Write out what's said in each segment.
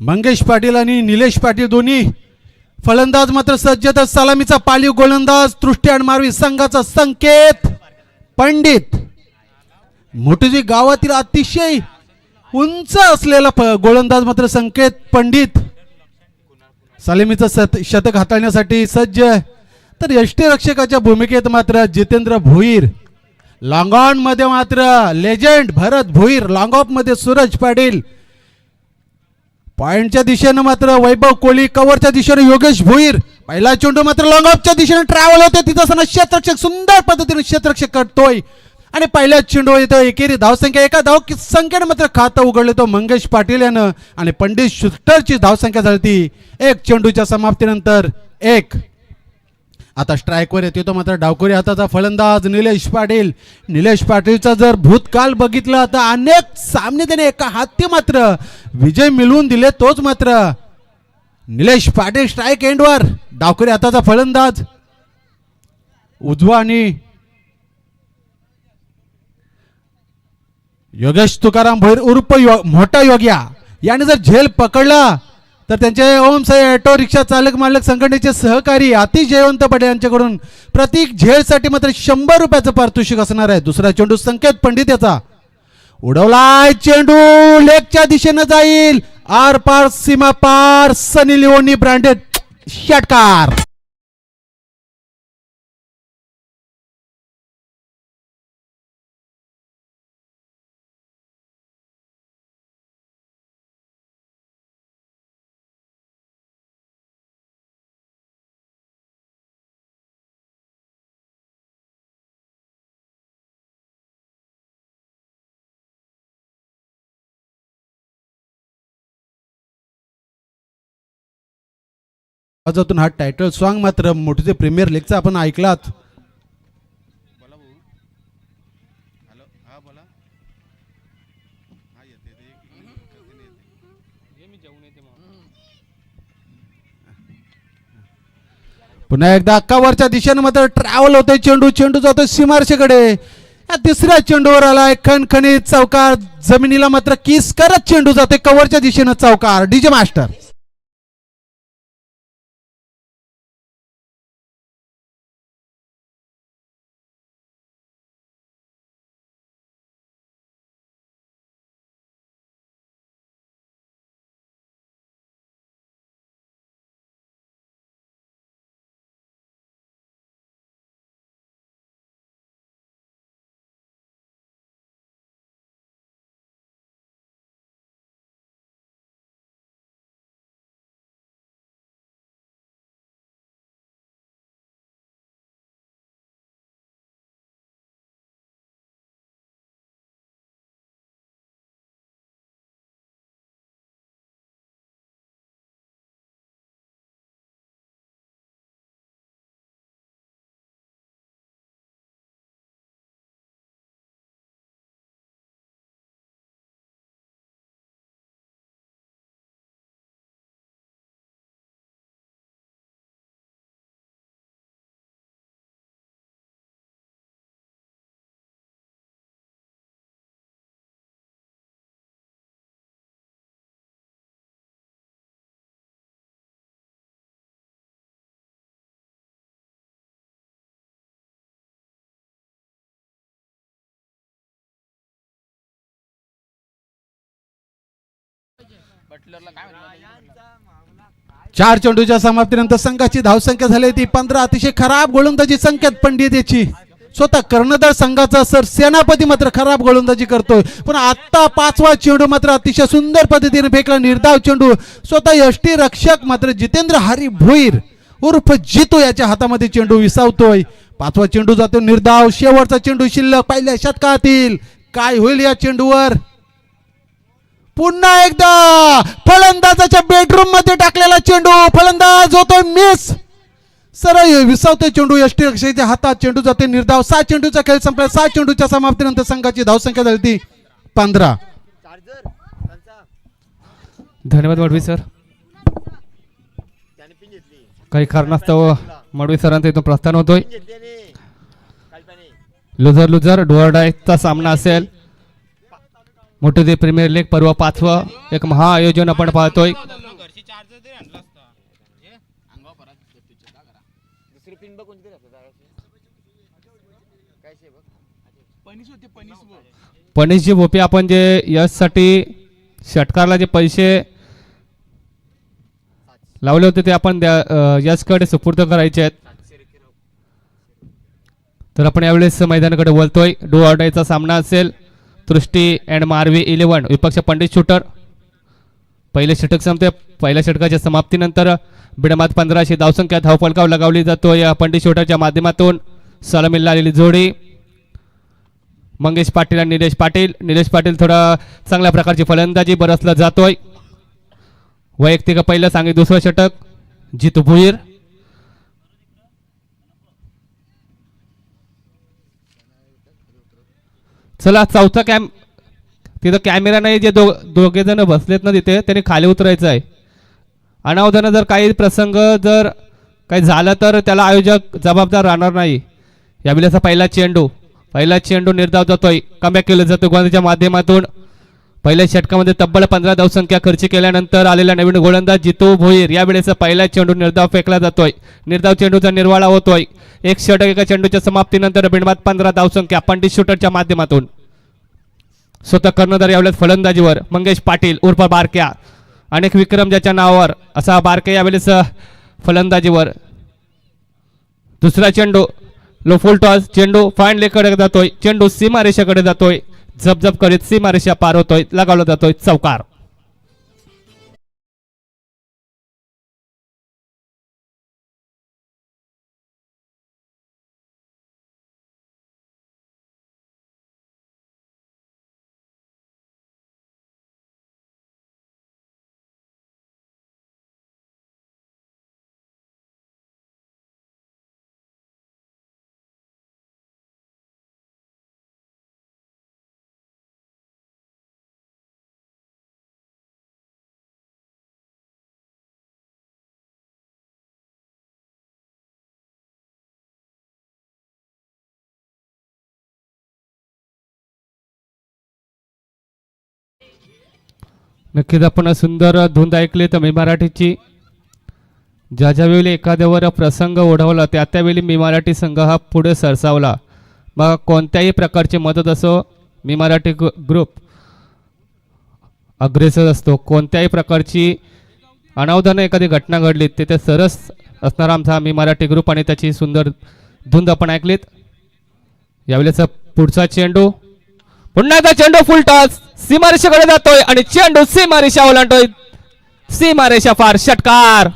मंगेश पाटील आणि निलेश पाटील दोन्ही फलंदाज मात्र सज्जत. सलामीचा पालीव गोलंदाज तृष्टी मारवी संघाचा संकेत पंडित. मोठे गावातील अतिशय उंच असलेला गोलंदाज मात्र संकेत पंडित सलामीचं शतक हाताळण्यासाठी सज्ज. तर यष्टीरक्षकाच्या भूमिकेत मात्र जितेंद्र भोईर. लॉंग ऑन मध्ये मात्र legend Bharat Bhoir. Long of मध्ये सूरज पाटील. पॉइंटच्या दिशेनं मात्र वैभव कोळी. कव्हरच्या दिशेने योगेश भोईर. पहिला चेंडू मात्र लॉंग ऑफच्या दिशेने ट्रॅव्हल होते. तिथं असताना क्षेत्ररक्षक सुंदर पद्धतीने क्षेत्ररक्षक करतोय आणि पहिल्या चेंडू येतो. एकेरी धावसंख्या एका धावसंख्येने मात्र खातं उघडले तो मंगेश पाटील यानं आणि पंडित शुस्टरची धावसंख्या झाली एक चेंडूच्या समाप्तीनंतर एक. आता स्ट्राईकवर येतो तो मात्र डावखुरी हाताचा फलंदाज निलेश पाटील. निलेश पाटीलचा जर भूतकाळ बघितला तर अनेक सामने त्याने एका हाती मात्र विजय मिळवून दिले. तोच मात्र निलेश पाटील. स्ट्राईक एंडवर डावखुरी हाताचा फलंदाज उजवा आणि योगेश तुकाराम भोईर उर्फ मोठा योग्या याने जर झेल पकडला तर त्यांचे ओम साई ऑटो रिक्षा चालक मालक संघटनेचे सहकारी आतिश जयवंत पटेल यांच्याकडून प्रत्येक झेलसाठी मात्र 100 रुपयाचं पारितोषिक असणार आहे. दुसरा चेंडू संकेत पंडित याचा उडवलाय. चेंडू लेगच्या दिशेनं जाईल. आर पार सीमा पार. सनी लिओनी ब्रँडेड षटकार. आवाजातून हा टायटल सॉन्ग मात्र मोठे प्रीमियर लीगचा आपण ऐकलात. पुन्हा एकदा अक्कावरच्या दिशेने मात्र ट्रॅव्हल होतोय चेंडू. चेंडू जातोय सीमारेषेकडे. तिसऱ्या चेंडूवर आलाय खणखणीत चौकार. जमिनीला मात्र किस करत चेंडू जातोय कव्हरच्या दिशेनं चौकार. DJ master. चार चेंडूच्या समाप्तीनंतर संघाची धावसंख्या झाली ती 15. अतिशय खराब गोलंदाजी संकेत पंडित याची. स्वतः कर्णधार संघाचा सर सेनापती मात्र खराब गोलंदाजी करतोय. पण आता 5वा चेंडू मात्र अतिशय सुंदर पद्धतीने फेकला. निर्धाव चेंडू. स्वतः यष्टी रक्षक मात्र जितेंद्र हरी भोईर उर्फ जितू याच्या हातामध्ये चेंडू विसावतोय. 5वा चेंडू जातो निर्धाव. शेवटचा चेंडू शिल्लक पहिल्या षटकातील. काय होईल या चेंडूवर. पुन्हा एकदा फलंदाजाच्या बेडरूम मध्ये टाकलेला चेंडू. फलंदाज होतोय मिस. सरळ विसावतोय चेंडू. यष्टी रक्षकाच्या हातात चेंडू जाते निर्धाव. 6 चेंडूचा खेळ संपला. 6 चेंडूच्या समाप्तीनंतर संघाची धावसंख्या झाली ती 15. धन्यवाद मडवी सर. काही कारणास्तव मडवी सरांचा इथून प्रस्थान होतोय. लुझर लुझर डू ऑर डायचा सामना असेल. मोठे प्रीमियर लीग पर्व 5वं एक महाआयोजन आपण पाहतोय. पणीसची भोपी आपण जे यशसाठी षटकारला जे पैसे लावले होते ते आपण यशकडे सुपूर्द करायचे आहेत. तर आपण यावेळेस मैदानाकडे वळतोय. डू ऑर डायचा सामना असेल. सृष्टी अँड मारवी 11 विपक्ष पंडित शूटर. पहिले षटक संपते. पहिल्या षटकाच्या समाप्तीनंतर बिडमात 1500 धावसंख्या धावफलकावर लगावली जातो. या पंडित शूटरच्या माध्यमातून सलामीला आलेली जोडी मंगेश पाटील आणि निलेश पाटील. निलेश पाटील थोडा चांगल्या प्रकारची फलंदाजी बरसला जातोय. वैयक्तिक पहिलं सांगितलं दुसरं षटक जितू भुईर. चला चौथा तिथं कॅमेरा नाही. जे दोघे जण बसलेत ना तिथे त्यांनी खाली उतरायचं आहे. अनावधानं जर काही प्रसंग जर काही झालं तर त्याला आयोजक जबाबदार राहणार नाही. यावेळेचा पहिला चेंडू निर्धाव जातोय. कमबॅक केलं जातं गोलंदाजाच्या माध्यमातून. पहिल्या षटकामध्ये तब्बल 15 धावसंख्या खर्च केल्यानंतर आलेला नवीन गोलंदाज जितू भोईर. यावेळेचा पहिला चेंडू निर्धाव फेकला जातोय. निर्धाव चेंडूचा निर्वाळा होतोय. एक षटक एका चेंडूच्या समाप्तीनंतर बिनबाद 15 धावसंख्या पंडित शूटरच्या माध्यमातून. स्वतः कर्णधार यावेळेस फलंदाजीवर मंगेश पाटील उर्फ बारक्या. अनेक विक्रम ज्याच्या नावावर असा बारक्या यावेळेस फलंदाजीवर. दुसरा चेंडू लो फुल टॉस. चेंडू फाईन लेकडे जातोय. चेंडू सीमारेषेकडे जातोय. झपझप करीत सीमारेषा पार होतोय. लगावला जातोय चौकार. नक्कीच आपण सुंदर धुंद ऐकली तर मी मराठीची. ज्या ज्यावेळी एखाद्यावर प्रसंग ओढवला त्या त्यावेळी मी मराठी संघ हा पुढे सरसावला. मग कोणत्याही प्रकारची मदत असो मी मराठी ग्रुप अग्रेसर असतो. कोणत्याही प्रकारची अनावधानं एखादी घटना घडली ते सरस असणारा आमचा मी मराठी ग्रुप आणि त्याची सुंदर धुंद आपण ऐकलीत. यावेळेचा पुढचा चेंडू पुन्हा एकदा चेंडू फुल टॉस सीमारेषेकडे जातोय आणि चेंडू सीमारेषा ओलांडतोय. सीमारेषा फार षटकार.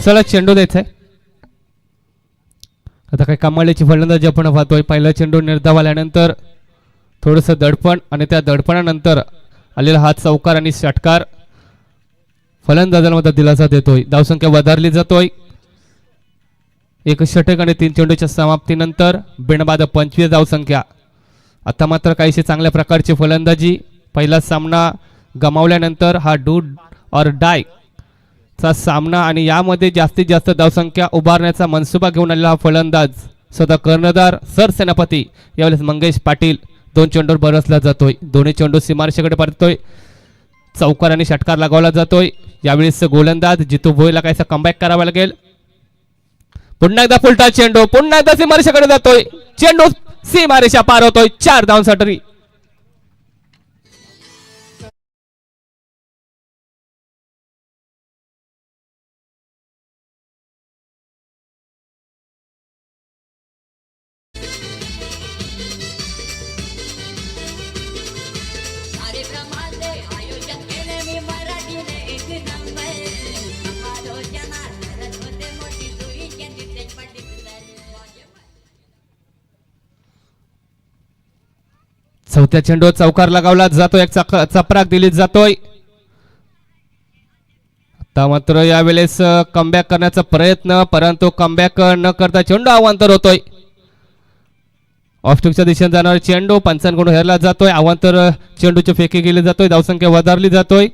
चला चेंडू द्यायचा आहे. आता काही कमालीची फलंदाजी आपण पाहतोय. पहिला चेंडू निर्धाव आल्यानंतर थोडंसं दडपण आणि त्या दडपणानंतर आलेला हात चौकार आणि षटकार फलंदाजाला दिलासा देतोय. धावसंख्या वधारली जातोय. एक षटक आणि 3 चेंडूच्या समाप्तीनंतर बिनबाद 25 धावसंख्या. आता मात्र काहीशी चांगल्या प्रकारची फलंदाजी. पहिला सामना गमावल्यानंतर हा डू ऑर डाय चा सामना आणि यामध्ये जास्तीत जास्त धावसंख्या उभारण्याचा मनसुबा घेऊन आलेला हा फलंदाज स्वतः कर्णधार सरसेनापती यावेळेस मंगेश पाटील. 2 चेंडूवर बरसला जातोय. दोन्ही चेंडू सीमारेषेकडे परतोय. चौकार आणि षटकार लगावला जातोय. यावेळेस गोलंदाज जितू भोईला काहीसा कमबॅक करावा लागेल. पुन्हा एकदा फुलटा चेंडू. पुन्हा एकदा सीमारेषेकडे जातोय. चेंडू सीमारेषा पार होतोय. 4 धावांसाठी. चौथ्या चेंडू चौकार लगावला जातोय. एक चपराक दिली जातोय. आता मात्र यावेळेस कमबॅक करण्याचा प्रयत्न, परंतु कमबॅक न करता चेंडू अवांतर होतोय. ऑफस्टिकच्या दिशेने जाणारा चेंडू पंचांकडून हेरला जातोय. अवांतर चेंडूची फेकी केली जातोय. धावसंख्या वधारली जातोय.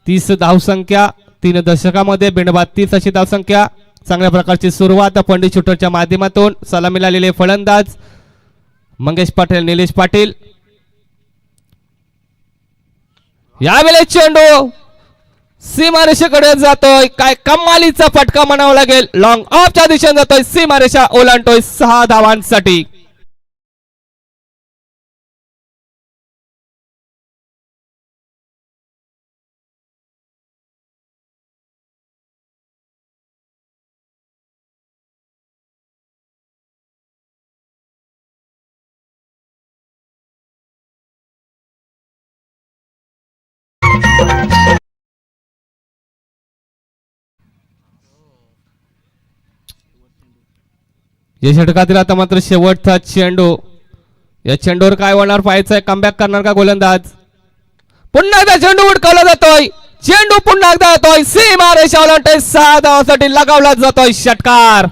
30 धावसंख्या 3 दशकामध्ये बिनबाद 30 अशी धावसंख्या. चांगल्या प्रकारची सुरुवात पंडित शूटरच्या माध्यमातून. सलामी आलेले फलंदाज मंगेश पाटील, निलेश पाटील. यावेळेस चेंडू सीमारेषेकडे जातोय. काय कमालीचा फटका म्हणावा लागेल. लॉंग ऑफच्या दिशेने जातोय. सीमारेषा ओलांडतोय 6 धावांसाठी. या षटकातील आता मात्र शेवटचा चेंडू. या चेंडूवर काय होणार पाहायचंय. कमबॅक करणार का गोलंदाज. पुन्हा एकदा चेंडू उडकवला जातोय. चेंडू पुन्हा एकदा येतोय. सीमा रेषा ओलांडतोय. 6 धावांसाठी लगावला जातोय षटकार.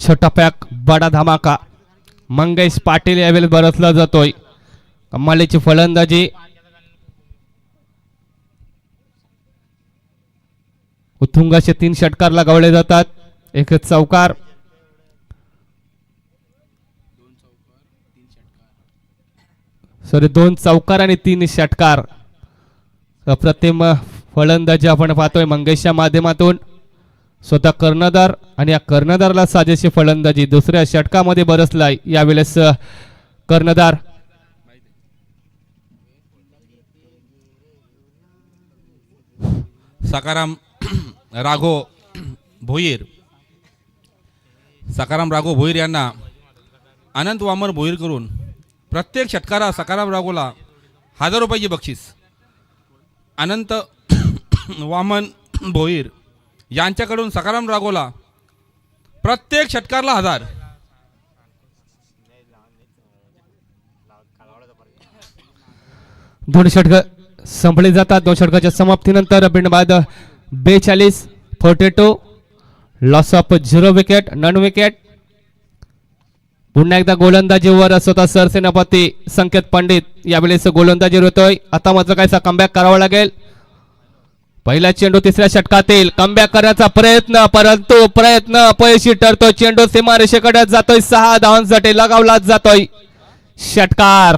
छोटा पॅक बडा धमाका. मंगेश पाटील यावेळी बरसला जातोय. कमालीची फलंदाजी. उत्तुंगाचे 3 षटकार लगावले जातात. एक चौकार. सॉरी 2 चौकार आणि 3 षटकार. अप्रतिम फलंदाजी आपण पाहतोय मंगेशच्या माध्यमातून. स्वतः कर्णधार आणि या कर्णधारला साजेशी फलंदाजी. दुसऱ्या षटकामध्ये बरसलाय यावेळेस कर्णधार. सकाराम राघव भोईर. सकाराम राघव भोईर यांना अनंत वामन भोईर करून प्रत्येक षटकारा सकाराम राघवला 1000 रुपयाची बक्षीस. अनंत वामन भोईर यांच्याकडून सकाराम राघवला प्रत्येक षटकारला 1000. दोन षटक संपले जातात. 2 षटकाच्या समाप्तीनंतर बिनबाद 42 42. Loss of 0 wicket, none wicket. पुन्हा एकदा गोलंदाजीवर स्वतः सरसेनापती संकेत पंडित यावेळेस गोलंदाजीवर होतोय. आता मात्र कायचा कमबॅक करावा लागेल. पहिला चेंडू तिसऱ्या षटकातील. कमबॅक करण्याचा प्रयत्न, परंतु प्रयत्न अपयशी ठरतो. चेंडू सीमारेषेकडे जातोय. 6 धावांसाठी लगावला जातोय षटकार.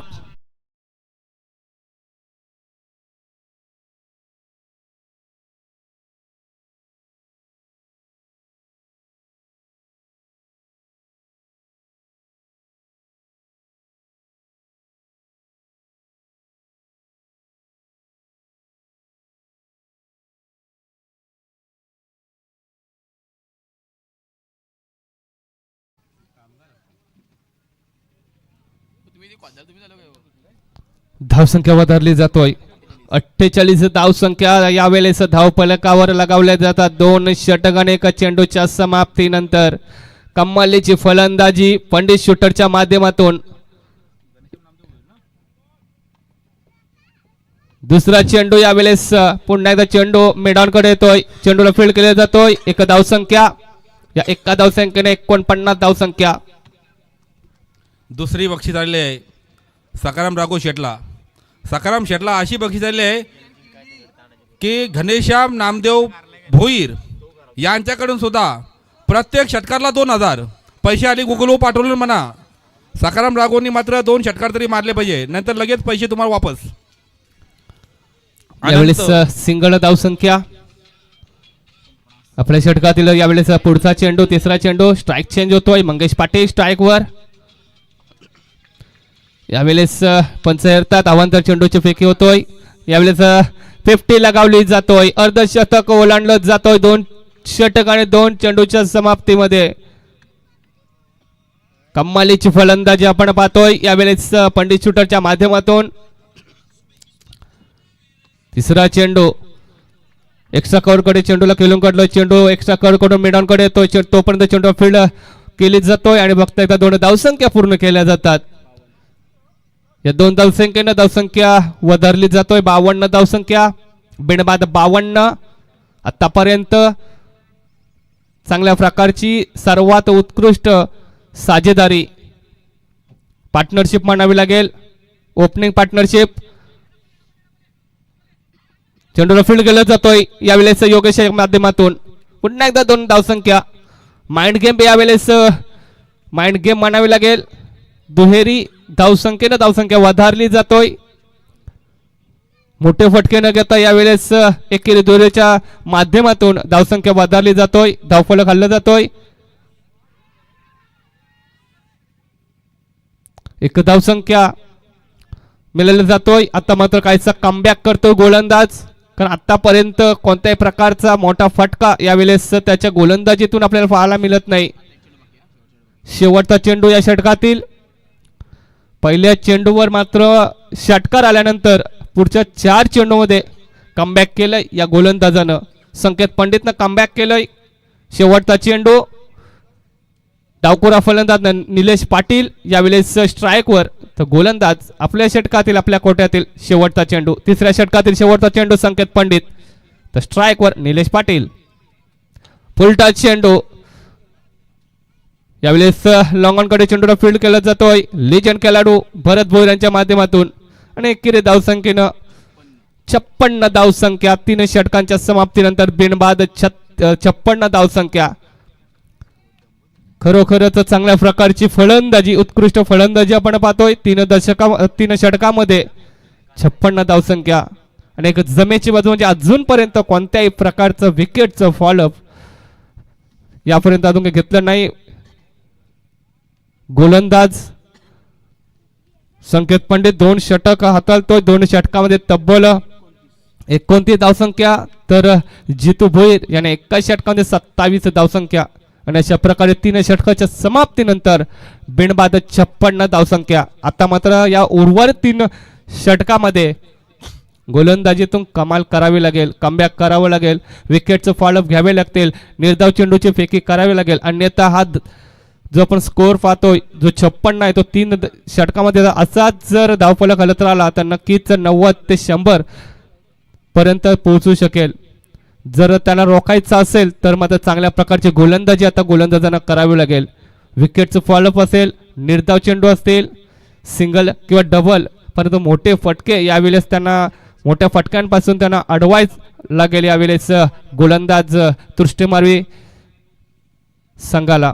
धावसंख्या वधारली जातोय. 48 धावसंख्या यावेळेस धावफलकावर लगावल्या जातात. 2 षटक आणि 1 चेंडूच्या समाप्तीनंतर कमालीची फलंदाजी पंडित शूटरच्या माध्यमातून. दुसरा चेंडू यावेळेस पुन्हा एकदा चेंडू मेडॉनकडे येतोय. चेंडूला फील्ड केला जातोय. 1 धावसंख्या. या 1 धावसंख्येने 49 धावसंख्या. दुसरी बक्षीस आलेली आहे सकाराम राघव शेटला. सकाराम शेटला अशी बक्षीस आलेली आहे की घनश्याम नामदेव भोईर यांच्याकडून सुद्धा प्रत्येक षटकारला 2000 पैसे आले. गुगलवर पाठवले म्हणा. सकाराम राघवनी मात्र 2 षटकार तरी मारले पाहिजे, नंतर लगेच पैसे तुम्हाला वापस. यावेळेस सिंगल धावसंख्या आपल्या षटकातील. यावेळेस पुढचा चेंडू, तिसरा चेंडू, स्ट्राईक चेंज होतोय. मंगेश पाटील स्ट्राईक वर. यावेळेस पंच येतात, अवांतर चेंडूची फेकी होतोय. यावेळेस 50 लगावली जातोय. अर्धशतक ओलांडलं जातोय. 2 षटक आणि 2 चेंडूच्या समाप्तीमध्ये कमालीची फलंदाजी आपण पाहतोय. यावेळेस पंडित शूटरच्या माध्यमातून तिसरा चेंडू एक्स्ट्रा कव्हर कडे चेंडूला खेळून काढलं. चेंडू एक्स्ट्रा कव्हर कडून मिडॉन कडे येतोय. तोपर्यंत चेंडू फील्ड केली जातोय आणि बघता एकदा 2 धावसंख्या पूर्ण केल्या जातात. या 2 धावसंख्येनं धावसंख्या वधारली जातोय. 52 धावसंख्या, बिनबाद 52. आतापर्यंत चांगल्या प्रकारची सर्वात उत्कृष्ट साजेदारी पार्टनरशिप म्हणावी लागेल. Opening partnership. चेंडूला फील्ड केला जातोय. यावेळेस योगेश माध्यमातून पुन्हा एकदा 2 धावसंख्या. माइंड गेम यावेळेस माइंड गेम म्हणावी लागेल. दुहेरी धावसंख्येनं धावसंख्या वधारली जातोय. मोठे फटके न घेता यावेळेस एकेरी दुहेरीच्या माध्यमातून धावसंख्या वधारली जातोय. धावफलक हल्ला जातोय. एक धावसंख्या मिळाला जातोय. आता मात्र काहीसा कमबॅक करतोय गोलंदाज, कारण आतापर्यंत कोणत्याही प्रकारचा मोठा फटका यावेळेस त्याच्या गोलंदाजीतून आपल्याला पाहायला मिळत नाही. शेवटचा चेंडू या षटकातील. पहिल्या चेंडूवर मात्र षटकार आल्यानंतर पुढच्या 4 चेंडूमध्ये कमबॅक केलंय या गोलंदाजानं. संकेत पंडितनं कमबॅक केलंय. शेवटचा चेंडू. डावखुरा फलंदाज निलेश पाटील यावेळेस स्ट्राईकवर. तर गोलंदाज आपल्या षटकातील, आपल्या कोट्यातील शेवटचा चेंडू. तिसऱ्या षटकातील शेवटचा चेंडू संकेत पंडित. तर स्ट्राईकवर निलेश पाटील. फुलटा चेंडू. यावेळेस लॉंग ऑन कडे चेंडूला फील्ड केला जातोय. लिजंड खेळाडू भरत भोईर यांच्या माध्यमातून. आणि एकेरी धावसंख्येनं 56 धावसंख्या. 3 षटकांच्या समाप्तीनंतर बिनबाद 56 धावसंख्या. खरोखरच चांगल्या प्रकारची फलंदाजी, उत्कृष्ट फलंदाजी आपण पाहतोय. 3 षटकामध्ये 56 धावसंख्या. आणि एक जमेची बाजू म्हणजे अजूनपर्यंत कोणत्याही प्रकारचं विकेटचं फॉलोअप यापर्यंत अजून काही घेतलं नाही. गोलंदाज संकेत पंडित 2 षटक हाताळतोय. 2 षटकामध्ये तब्बल 29 धावसंख्या. तर जितू भोईर याने 1 षटकामध्ये 27 धावसंख्या. आणि अशा प्रकारे 3 षटकाच्या समाप्तीनंतर बिनबाद 56 धावसंख्या. आता मात्र या उर्वरित 3 षटकामध्ये गोलंदाजीतून कमाल करावी लागेल. कमबॅक करावं लागेल. विकेटचं फॉलोअप घ्यावे लागतील. निर्धाव चेंडूची फेकी करावी लागेल. अन्यथा हा जो आपण स्कोअर पाहतोय जो 56 आहे तो 3 षटकामध्ये असाच जर धावफलक हलत राहिला तर नक्कीच 90 ते 100 पर्यंत पोहोचू शकेल. जर त्यांना रोखायचं असेल तर मात्र चांगल्या प्रकारची गोलंदाजी आता गोलंदाजांना करावी लागेल. विकेटचं फॉलोअप असेल, निर्धाव चेंडू असतील, सिंगल किंवा डबल, परंतु मोठे फटके यावेळेस त्यांना, मोठ्या फटक्यांपासून त्यांना अडवायच लागेल यावेळेस गोलंदाज तृष्टी मारवी संघाला.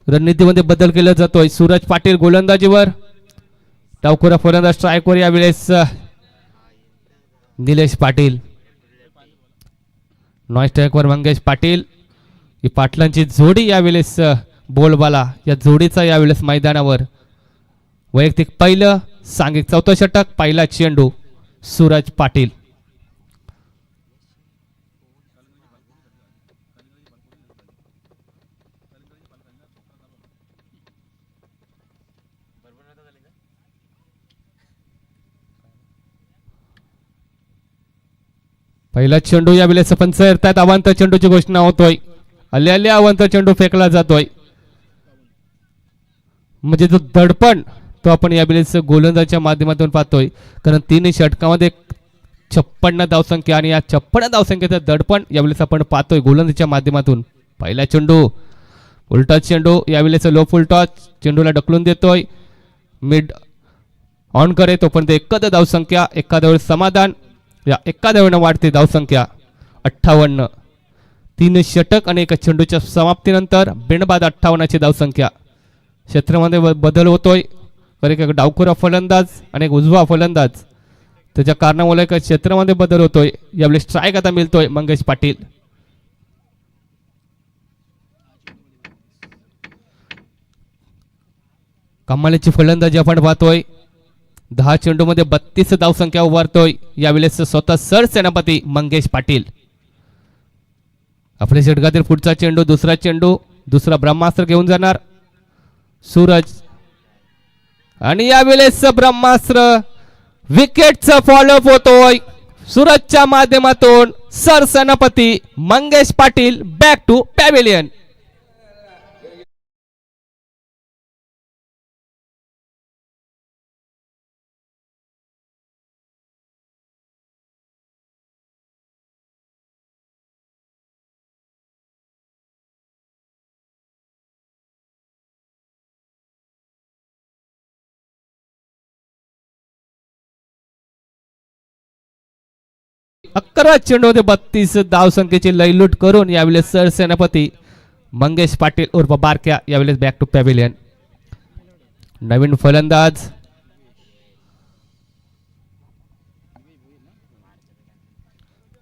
रणनीतीमध्ये बदल केला जातोय. सूरज पाटील गोलंदाजीवर, डावखुरा फलंदाज स्ट्राईकवर यावेळेस निलेश पाटील. नॉन स्ट्राईकवर मंगेश पाटील. ही पाटलांची जोडी यावेळेस बोलबाला या जोडीचा यावेळेस मैदानावर. वैयक्तिक पहिलं, सांघिक 4थं षटक, पहिला चेंडू सूरज पाटील. पहिला चेंडू यावेळेस पंच येतात. अवांतर चेंडूची घोषणा होतोय. आले अवांतर चेंडू फेकला जातोय. म्हणजे जो दडपण तो आपण यावेळेस गोलंदाजाच्या माध्यमातून पाहतोय, कारण 3 षटकामध्ये 56 धावसंख्या आणि या 56 धावसंख्येचं दडपण यावेळेस आपण पाहतोय गोलंदाजीच्या माध्यमातून. पहिला चेंडू उलटा चेंडू, यावेळेस लो फुल टॉच, चेंडूला ढकलून देतोय, मिड ऑन करे तोपर्यंत एकच धावसंख्या, एका धावेवर समाधान. या एका धावेनं वाढते धावसंख्या 58. 3 षटक आणि एका चेंडूच्या समाप्तीनंतर बिनबाद 58ची धावसंख्या. क्षेत्रामध्ये बदल होतोय, एक डावखुरा फलंदाज आणि एक उजवा फलंदाज, त्याच्या कारणामुळे एका क्षेत्रामध्ये बदल होतोय. यावेळी स्ट्राईक आता मिळतोय मंगेश पाटील. कमालीची फलंदाजी आपण पाहतोय. 10 चेंडूमध्ये 32 धावसंख्या उभारतोय यावेळेस स्वतः सरसेनापती मंगेश पाटील. आपल्या षटकातील पुढचा चेंडू, दुसरा चेंडू, दुसरा ब्रह्मास्त्र घेऊन जाणार सूरज आणि यावेळेस ब्रह्मास्त्र विकेटचा फॉलोअप होतोय सूरजच्या माध्यमातून. सरसेनापती Mangesh Patil back to pavilion. अकरा चेंडूमध्ये 32 धावसंख्येची लयलूट करून यावेळेस सरसेनापती मंगेश पाटील उर्फ बारक्या यावेळेस बॅक टू पॅव्हिलियन. नवीन फलंदाज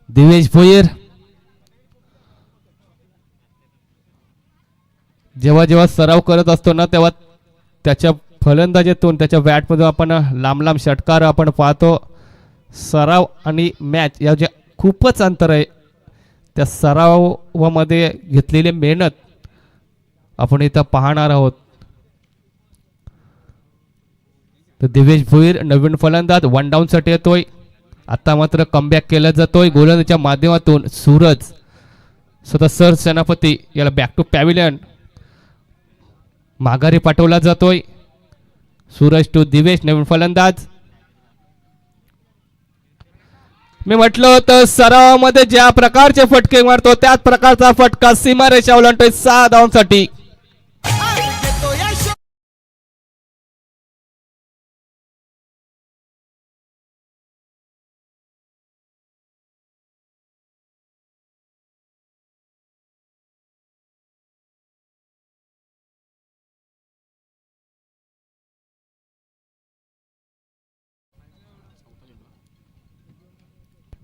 दिवेश भोईर. जेव्हा जेव्हा सराव करत असतो ना तेव्हा त्याच्या फलंदाजीतून, त्याच्या बॅटमधून आपण लांब लांब षटकार आपण पाहतो. सराव आणि मॅच या जे खूपच अंतर आहे. त्या सरावामध्ये घेतलेली मेहनत आपण इथं पाहणार आहोत. तर दिवेश भोईर नवीन फलंदाज 1 डाऊन साठी येतोय. आता मात्र कमबॅक केला जातोय गोलंदाजीच्या माध्यमातून. सूरज स्वतः सरसेनापती याला बॅक टू पॅव्हिलियन माघारी पाठवला जातोय. सूरज टू दिवेश नवीन फलंदाज. मी म्हटलं होतं सरावामध्ये ज्या प्रकारचे फटके मारतो त्याच प्रकारचा फटका सीमारेषा ओलांडतोय 6 धावांसाठी.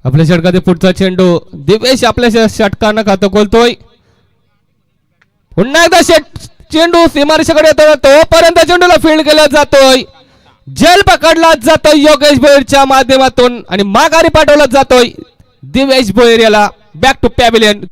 आपल्या षटकातील पुढचा चेंडू दिवेश आपल्या षटकानं खातं खोलतोय. पुन्हा एकदा चेंडू सीमारेषेकडे येतो, तोपर्यंत चेंडूला फील्ड केला जातोय. जेल पकडला जातोय योगेश भोईरच्या माध्यमातून आणि माघारी पाठवला जातोय दिवेश भोईर याला बॅक टू पॅव्हिलियन.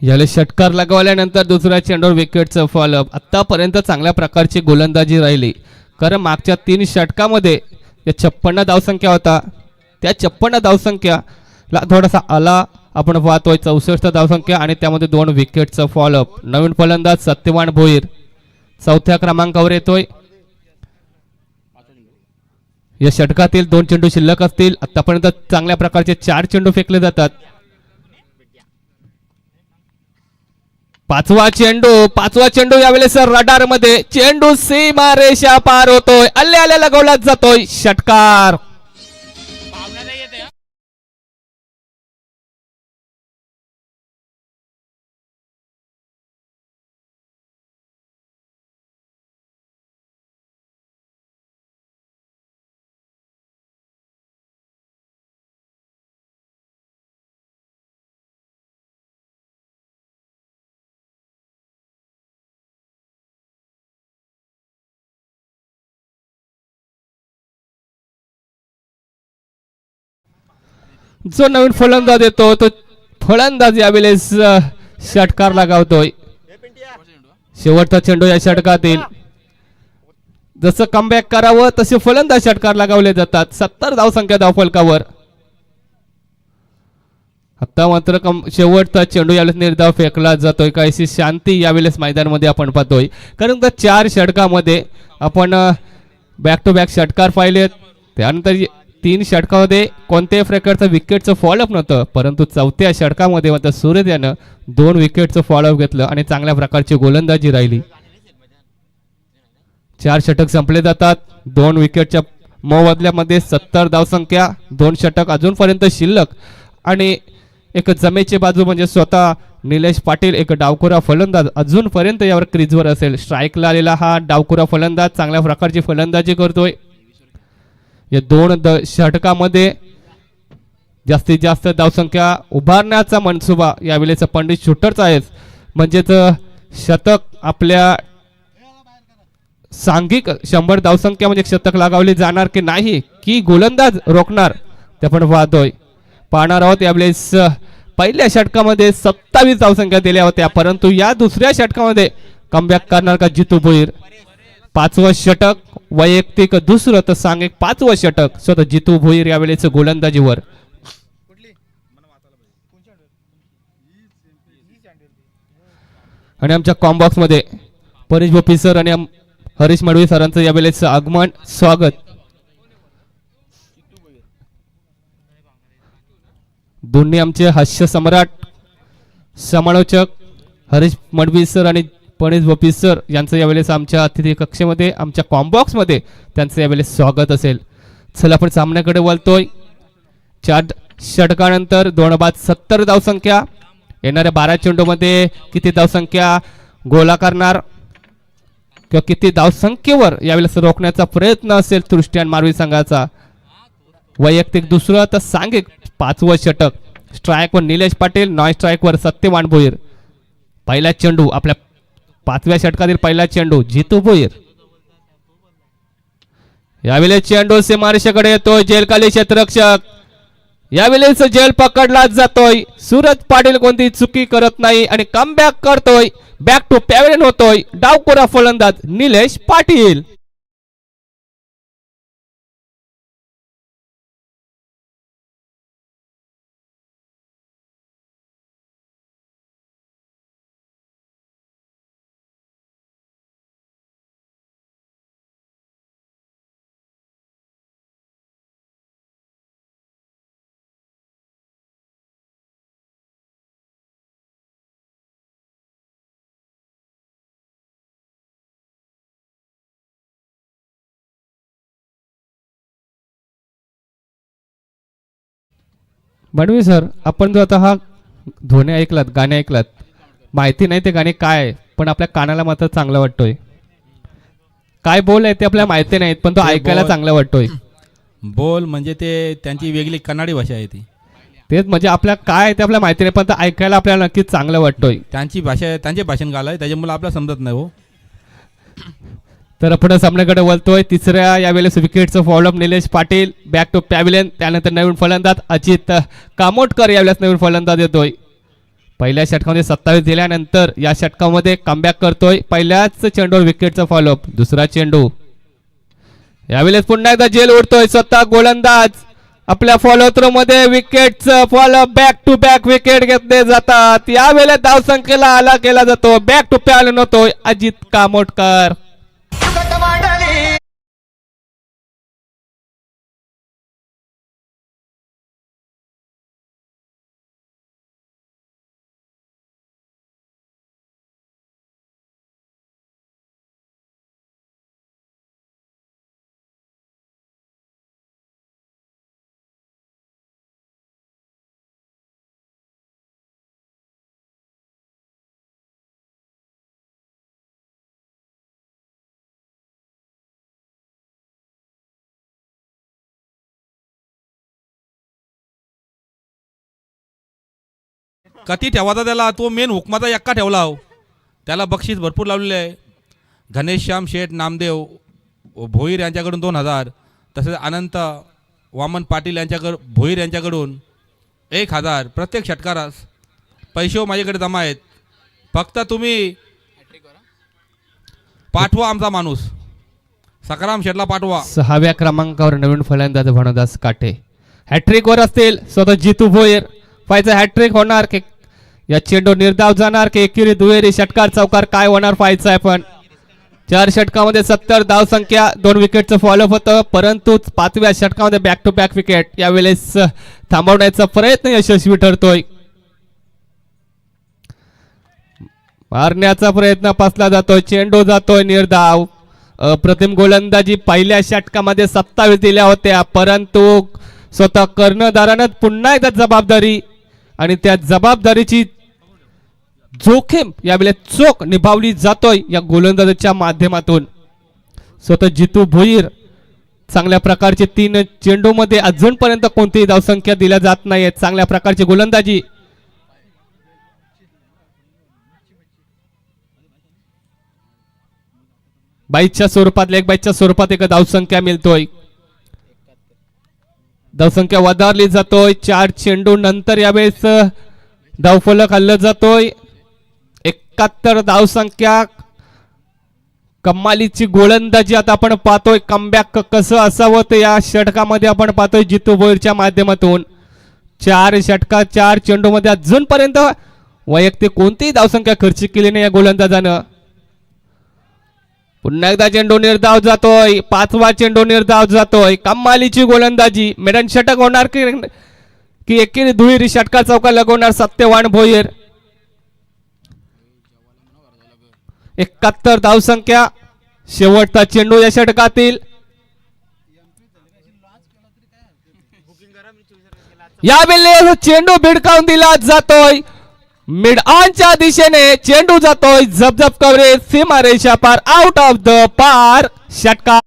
याला षटकार लगवल्यानंतर दुसऱ्या चेंडूवर विकेटचं फॉलोअप. आतापर्यंत चांगल्या प्रकारची गोलंदाजी राहिली, कारण मागच्या 3 षटकामध्ये 56 धावसंख्या होता. त्या 56 धावसंख्याला थोडासा आला आपण पाहतोय 64 धावसंख्या आणि त्यामध्ये 2 विकेटचं फॉलोअप. नवीन फलंदाज सत्यवान भोईर 4थ्या क्रमांकावर येतोय. या षटकातील 2 चेंडू शिल्लक असतील. आतापर्यंत चांगल्या प्रकारचे 4 चेंडू फेकले जातात. 5वा चेंडू यावेळेस रडार मध्ये चेंडू सीमारेषा पार होतोय, आल्या लगवला जातोय षटकार. जो नवीन फलंदाज येतो तो फलंदाज यावेळेस षटकार लगावतोय. शेवटचा चेंडू या षटकातील. जसं कमबॅक करावं तसे फलंदाज षटकार लगावले जातात. 70 धावसंख्या धावफलकावर. आता मात्र शेवटचा चेंडू यावेळेस निर्धाव फेकला जातोय. काहीशी शांती यावेळेस मैदानामध्ये आपण पाहतोय. कारण का 4 षटकामध्ये आपण बॅक टू बॅक षटकार पाहिलेत. त्यानंतर 3 षटकामध्ये कोणत्याही प्रकारचं विकेटचं फॉलोअप नव्हतं, परंतु 4थ्या षटकामध्ये मात्र सूरज यानं 2 विकेटचं फॉलोअप घेतलं आणि चांगल्या प्रकारची गोलंदाजी राहिली. 4 षटक संपले जातात. 2 विकेटच्या मोबदल्यामध्ये 70 धावसंख्या, 2 षटक अजूनपर्यंत शिल्लक आणि एक जमेची बाजू म्हणजे स्वतः निलेश पाटील एक डावखुरा फलंदाज अजूनपर्यंत यावर क्रीजवर असेल. स्ट्राईकला आलेला हा डावखुरा फलंदाज चांगल्या प्रकारची फलंदाजी करतोय. या 2 षटकामध्ये जास्तीत जास्त धावसंख्या उभारण्याचा मनसुबा यावेळेस पंडित शूटरचा आहे. म्हणजेच शतक आपल्या सांघिक 100 धावसंख्या म्हणजे शतक लगावली जाणार की नाही, की गोलंदाज रोखणार ते आपण पाहणार आहोत. यावेळेस पहिल्या षटकामध्ये 27 धावसंख्या दिल्या होत्या, परंतु या दुसऱ्या षटकामध्ये कमबॅक करणार का जितू भोईर. 5वं षटक वैयक्तिक, दुसरं तर सांघिक 5वं षटक स्वतः जितू भोईर यावेळेस गोलंदाजीवर. आणि आमच्या कॉम्बॉक्स मध्ये परेश भोपी सर आणि हरीश मडवी सरांचं यावेळेस आगमन स्वागत. दोन्ही आमचे हास्य सम्राट समालोचक हरीश मडवी सर आणि परेश भोपी सर यांचं यावेळेस आमच्या अतिथी कक्षेमध्ये आमच्या कॉम्बॉक्स मध्ये त्यांचं यावेळेस स्वागत असेल. चला आपण सामन्याकडे वळतोय. 4 षटकानंतर 2 बाद 70 धावसंख्या. येणाऱ्या 12 चेंडूमध्ये किती धावसंख्या गोला करणार किंवा किती धावसंख्येवर यावेळेस रोखण्याचा प्रयत्न असेल तृष्टी मारवी संघाचा. वैयक्तिक दुसरं तर सांघिक 5वं षटक. स्ट्राईक वर निलेश पाटील, नॉन स्ट्राईक वर सत्यवान भोईर. पहिला चेंडू आपल्या 5व्या षटकातील पहिला चेंडू जितू भोईर. यावेळेस चेंडू सीमारेषेकडे येतोय. जेलखाली क्षेत्ररक्षक. यावेळेस जेल पकडला जातोय. सूरज पाटील कोणती चुकी करत नाही आणि कमबॅक करतोय. बॅक टू पॅव्हलियन होतोय डावखुरा फलंदाज निलेश पाटील. मडवी सर, आपण जो आता हा ध्वनी ऐकलात, गाणे ऐकलात, माहिती नाही ते गाणे काय आहे, पण आपल्या कानाला मात्र चांगला वाटतोय. काय बोल आहे ते आपल्याला माहिती नाहीत, पण तो ऐकायला चांगला वाटतोय. बोल म्हणजे ते त्यांची वेगळी कन्नडी भाषा आहे ती. तेच म्हणजे आपल्या काय आहे ते आपल्याला माहिती नाही, पण तो ऐकायला आपल्याला नक्कीच चांगलं वाटतोय. त्यांची भाषा, त्यांचे भाषण गाल आहे, त्याच्यामुळे आपल्याला समजत नाही हो. तर आपण सामन्याकडे वळतोय. तिसऱ्या यावेळेस विकेटचं follow up Nilesh Patil. Back to pavilion. त्यानंतर नवीन फलंदाज अजित कामोटकर यावेळेस नवीन फलंदाज येतोय. पहिल्या षटकामध्ये 27 दिल्यानंतर या षटकामध्ये कमबॅक करतोय. पहिल्याच चेंडूवर विकेटचा फॉलोअप. दुसरा चेंडू यावेळेस पुन्हा एकदा जेल उडतोय स्वतः गोलंदाज. आपल्या फॉलो थ्रो मध्ये विकेटचं follow up. Back to back wicket घेतले जातात. यावेळेस धावसंख्येला आला केला जातो. बॅक टू पॅव्हिलियन होतोय अजित कामोटकर. कती ठेवाचा त्याला, तो मेन हुकमाचा एक्का ठेवला हो. त्याला बक्षीस भरपूर लावलेले आहे. घनश्याम शेठ नामदेव भोईर यांच्याकडून 2000, तसेच अनंत वामन पाटील यांच्याकडून भोईर यांच्याकडून 1000 प्रत्येक षटकारास. पैसे माझ्याकडे जमा आहेत. फक्त तुम्ही पाठवा आमचा माणूस, सकाराम शेटला पाठवा. 6व्या क्रमांकावर नवीन फलंदाज भानुदास काटे हॅट्रिक वर असतील. स्वतः जितू भोईर फायचा हॅट्रिक होणार की या चेंडू निर्धाव जाणार की एकेरी दुहेरी षटकार चौकार काय होणार फायचा आहे. पण 4 षटकामध्ये 70 धाव संख्या, 2 विकेटचं फॉलोअप होतं, परंतु 5व्या षटकामध्ये बॅक टू बॅक विकेट यावेळेस थांबवण्याचा प्रयत्न यशस्वी ठरतोय. मारण्याचा प्रयत्न पासला जातोय, चेंडू जातोय निर्धाव. अप्रतिम गोलंदाजी पहिल्या षटकामध्ये 27 दिल्या होत्या, परंतु स्वतः कर्णधारानं पुन्हा एकदा जबाबदारी आणि त्या जबाबदारीची जोखीम यावेळेस चोख निभावली जातोय या गोलंदाजाच्या माध्यमातून. स्वतः जितू भोईर चांगल्या प्रकारचे 3 चेंडूमध्ये अजूनपर्यंत कोणतीही धावसंख्या दिल्या जात नाहीये. चांगल्या प्रकारची गोलंदाजी. बाईच्या स्वरूपात, लेग बाईच्या स्वरूपात एक धावसंख्या मिळतोय. धावसंख्या वधारली जातोय. 4 चेंडू नंतर यावेळेस धावफलक हल्लं जातोय. 71 धावसंख्या. कमालीची गोलंदाजी आता आपण पाहतोय. कमबॅक कसं असावं ते या षटकामध्ये आपण पाहतोय जितू भोईरच्या माध्यमातून. 4 षटकात 4 चेंडू मध्ये अजूनपर्यंत वैयक्तिक कोणतीही धावसंख्या खर्च केली नाही या गोलंदाजानं. पुन्हा एकदा चेंडू निर्धाव जातोय. 5वा चेंडू निर्धाव जातोय. कमालीची गोलंदाजी. मेडन षटक होणार की एकेरी दुहेरी षटकार चौका लगवणार सत्यवान भोईर. 71 धावसंख्या. शेवटचा चेंडू या षटकातील. यावेळेस चेंडू भिडकावून दिला जातोय. मिड ऑनच्या दिशेने चेंडू जातोय. झपझप कव्हरेज, सीमारेषा पार, आउट ऑफ द पार. षटकार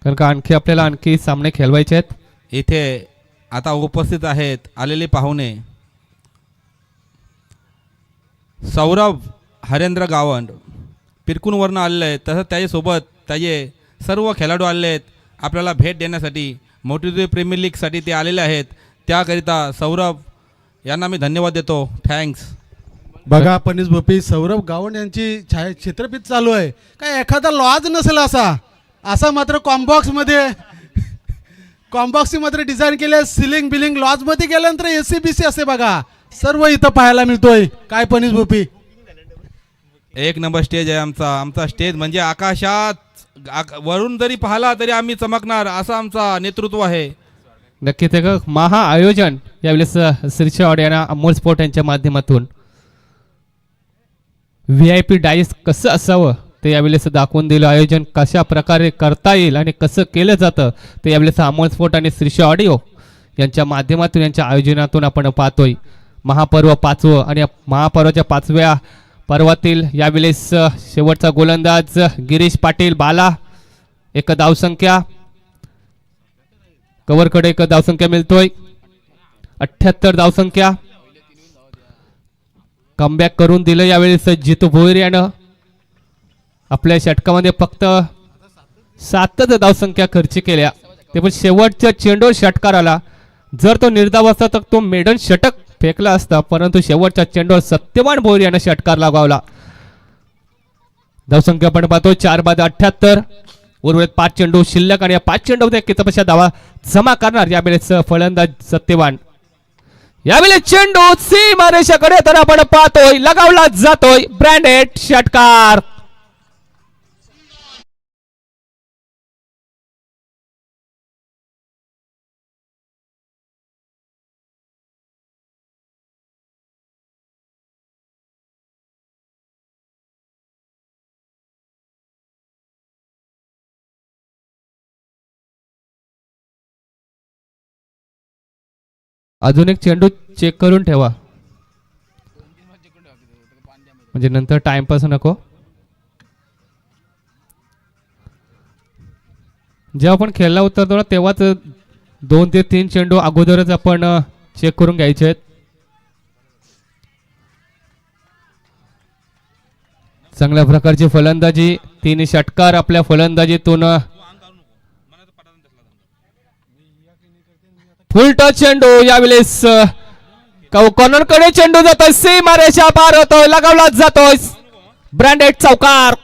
कारण का आणखी आपल्याला आणखी सामने खेळवायचे आहेत. इथे आता उपस्थित आहेत आलेले पाहुणे सौरभ हरेंद्र गावंड पिरकुनवरनं आलेले आहेत. तसंच त्याच्यासोबत त्याचे सर्व खेळाडू आलेले आहेत आपल्याला भेट देण्यासाठी. मोटिवेट प्रीमियर लीगसाठी ते आलेले आहेत. त्याकरिता सौरभ यांना मी धन्यवाद देतो. थँक्स. बघा पनीस भोपी, सौरभ गावंड यांची छायाचित्रफित चालू आहे. काय एखादा लॉज नसेल असा मात्र कॉम्बॉक्समध्ये मात्र डिझाईन केले. सिलिंग बिलिंग लॉजमध्ये गेल्यानंतर एसीबीसी असे बघा सर्व इथं पाहायला मिळतोय. काय पनीस भोपी, एक नंबर स्टेज आहे आमचा स्टेज म्हणजे आकाशात वरून जरी पाहिला तरी आम्ही चमकणार असं आमचा नेतृत्व आहे. नक्की ते महा आयोजन यावेळेस श्रीशा ऑडियाना अमोल स्पोर्ट यांच्या माध्यमातून VIP डाईस कसं असावं ते यावेळेस दाखवून दिलं. आयोजन कशा प्रकारे करता येईल आणि कसं केलं जातं ते यावेळेस अमोल स्पोर्ट आणि श्रीशा ऑडिओ यांच्या माध्यमातून यांच्या आयोजनातून आपण पाहतोय. महापर्व 5वं आणि या महापर्वाच्या 5व्या पर्वातील यावेळेस शेवटचा गोलंदाज गिरीश पाटील बाला. 1 धावसंख्या. कव्हरकडे 1 धावसंख्या मिळतोय. 78 धावसंख्या. कमबॅक करून दिलं यावेळेस जितू भोईर यानं. आपल्या षटकामध्ये फक्त 7च धावसंख्या खर्च केल्या. ते पण शेवटच्या चेंडूवर षटकार आला. जर तो निर्धाव असता तर तो मेडन षटक फेकला असता, परंतु शेवटच्या चेंडूवर सत्यवान भोईर यानं षटकार लगावला. धावसंख्या आपण पाहतो 4 बाद 78. उर्वरित 5 चेंडू शिल्लक आणि या 5 चेंडूमध्ये कितपशा धावा जमा करणार यावेळेस फलंदाज सत्यवान. यावेळेस चेंडू सीमारेषाकडे तर आपण पाहतोय लगावला जातोय. ब्रँडेड षटकार. अजून एक चेंडू चेक करून ठेवा, म्हणजे नंतर टाइमपास नको. जेव्हा आपण खेळला उतरतो ना तेव्हाच 2 ते 3 चेंडू अगोदरच आपण चेक करून घ्यायचे आहेत. चांगल्या प्रकारची फलंदाजी, 3 षटकार आपल्या फलंदाजीतून. फुल टच चेंडू यावेळेस कॉर्नर कडे चेंडू जातोय, सीमारेषा पार होतोय, लगावला जातोय, ब्रँडेड चौकार.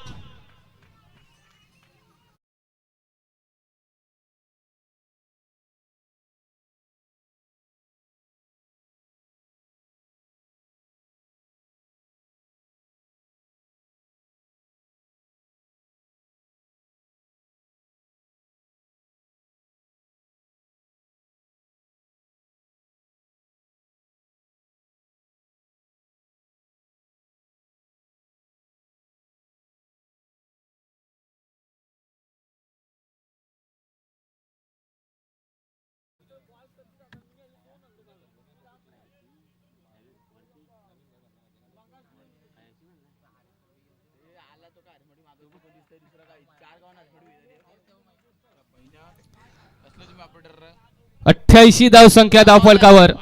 अठ्ठ्याऐंशी धावसंख्या धावफलकावर.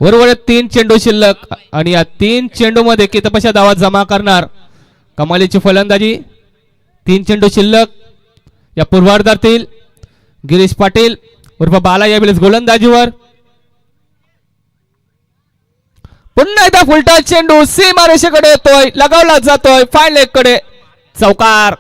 उर्वरित 3 चेंडू शिल्लक आणि या 3 चेंडू मध्ये कितपशा धावा जमा करणार. कमालीची फलंदाजी, 3 चेंडू शिल्लक. या पूर्वार्धातील गिरीश पाटील उर्फ बाला यावेळेस गोलंदाजीवर. पुन्हा एकदा फुलटा चेंडू सीमारेषेकडे येतोय, लगावला जातोय, फाईन लेग कडे चौकार.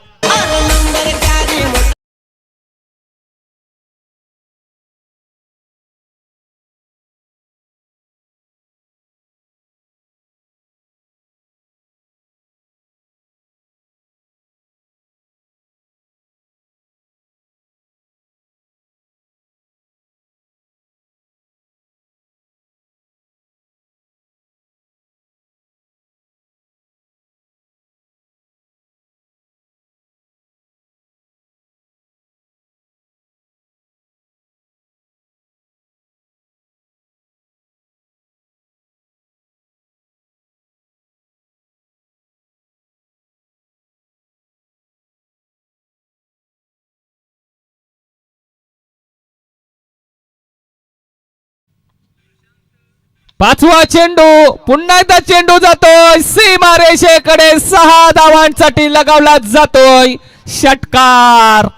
पाचवा चेंडू, पुन्हा एकदा चेंडू जातोय सीमारेषेकडे, 6 धावांसाठी लगावला जातोय, षटकार.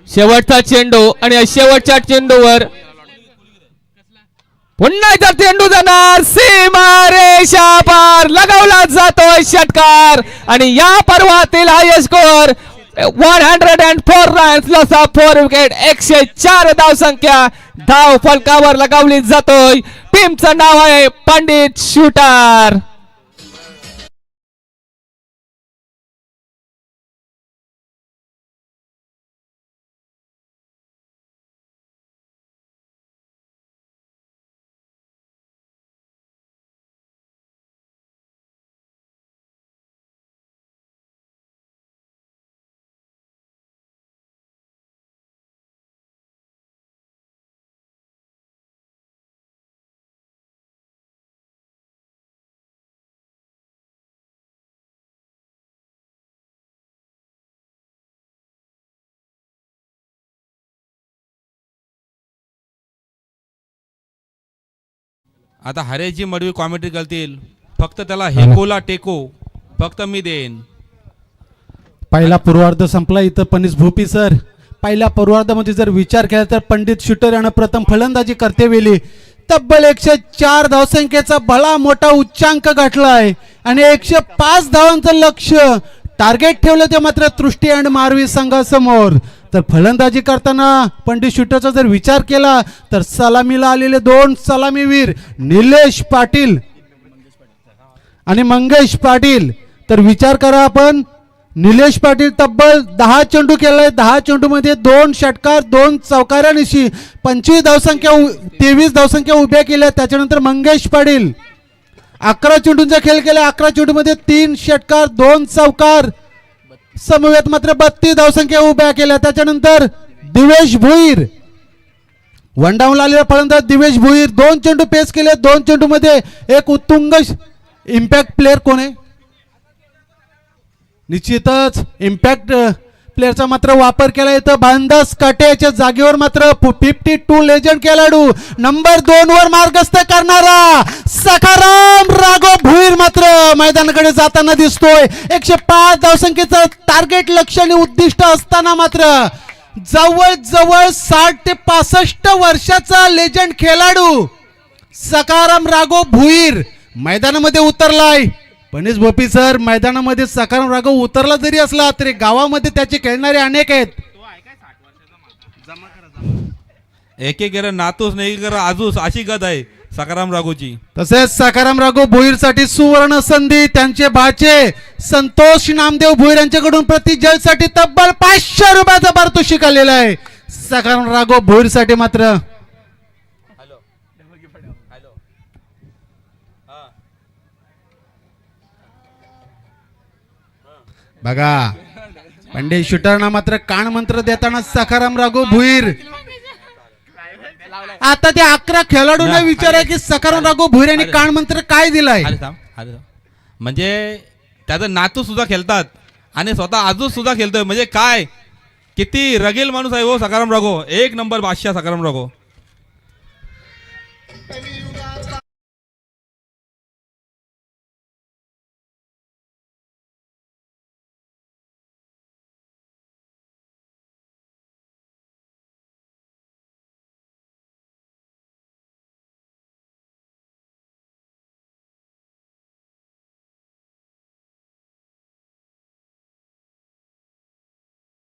शेवटचा चेंडू आणि या शेवटच्या चेंडूवर पुन्हा एकदा चेंडू जाणार, सीमारेषा पार, लगावला जातोय षटकार. आणि या पर्वातील highest score 104 runs, loss of 4 wicket, 104 धावसंख्या धाव फलकावर लगावली जातोय. टीमचं नाव आहे पंडित शूटर. आता हरेची मडवी कॉमेंट्री करतील, फक्त त्याला हेकोला टेको, फक्त मी देईन. पहिला पूर्वार्ध संपला इथं. पनिस भोपी सर, पहिल्या पूर्वार्धामध्ये जर विचार केला तर पंडित शूटर यानं प्रथम फलंदाजी करते वेळी तब्बल 104 धावसंख्येचा भला मोठा उच्चांक गाठलाय आणि 105 धावांचं लक्ष्य टार्गेट ठेवलं ते मात्र तृष्टी अँड मारवी संघासमोर. तर फलंदाजी करताना पंडित शूटरचा जर विचार केला तर सलामीला आलेले 2 सलामीवीर निलेश पाटील आणि मंगेश पाटील. तर विचार करा आपण, निलेश पाटील तब्बल 10 चेंडू केलाय, 10 चेंडू मध्ये 2 षटकार 2 चौकारानिशी 25 धावसंख्या 23 धावसंख्या उभ्या केल्या. त्याच्यानंतर मंगेश पाटील 11 चेंडूंचा खेळ केला, 11 चेंडू मध्ये 3 षटकार 2 चौकार समवेत मात्र 32 धावसंख्या उभ्या केल्या. त्याच्यानंतर दिवेश भोईर वनडाऊनला आलेला फलंदाज दिवेश भोईर 2 चेंडू पेस केले, 2 चेंडू मध्ये एक उत्तुंग इम्पॅक्ट प्लेअर कोण आहे? निश्चितच इम्पॅक्ट प्लेअरचा मात्र वापर केला येतो. भानदास काटेच्या जागेवर मात्र 52 लेजंड खेळाडू नंबर 2 वर मार्गस्थ करणारा सखाराम राघव भुईर मात्र मैदानाकडे जाताना दिसतोय. 105 धावसंख्येचं टार्गेट लक्ष्य आणि उद्दिष्ट असताना मात्र जवळजवळ 60 ते 65 वर्षाचा लेजंड खेळाडू सखाराम राघव भुईर मैदानामध्ये उतरलाय. पणेश भोपी सर, मैदानामध्ये सखाराम राघव उतरला जरी असला तरी गावामध्ये त्याचे खेळणारे अनेक आहेत. एक एक नातूस नाही कर आजूस अशी गत आहे सखाराम राघोची. तसेच सखाराम राघव भोईरसाठी सुवर्ण संधी. त्यांचे भाचे संतोष नामदेव भोईर यांच्याकडून प्रति जलसाठी तब्बल 500 रुपयाचा पारितोषिक आलेला आहे. सखाराम राघव भोईरसाठी मात्र बघा पंडित शूटरना मात्र कान मंत्र देताना सखाराम राघव भुईर. आता ते 11 खेळाडूंना विचारा की सखाराम राघव भुईर यांनी कान मंत्र काय दिलाय. म्हणजे त्याचं नातू सुद्धा खेळतात आणि स्वतः आजूच सुद्धा खेळतोय. म्हणजे काय किती रगेल माणूस आहे हो सखाराम राघव. 1 नंबर बादशाह सखाराम राघव.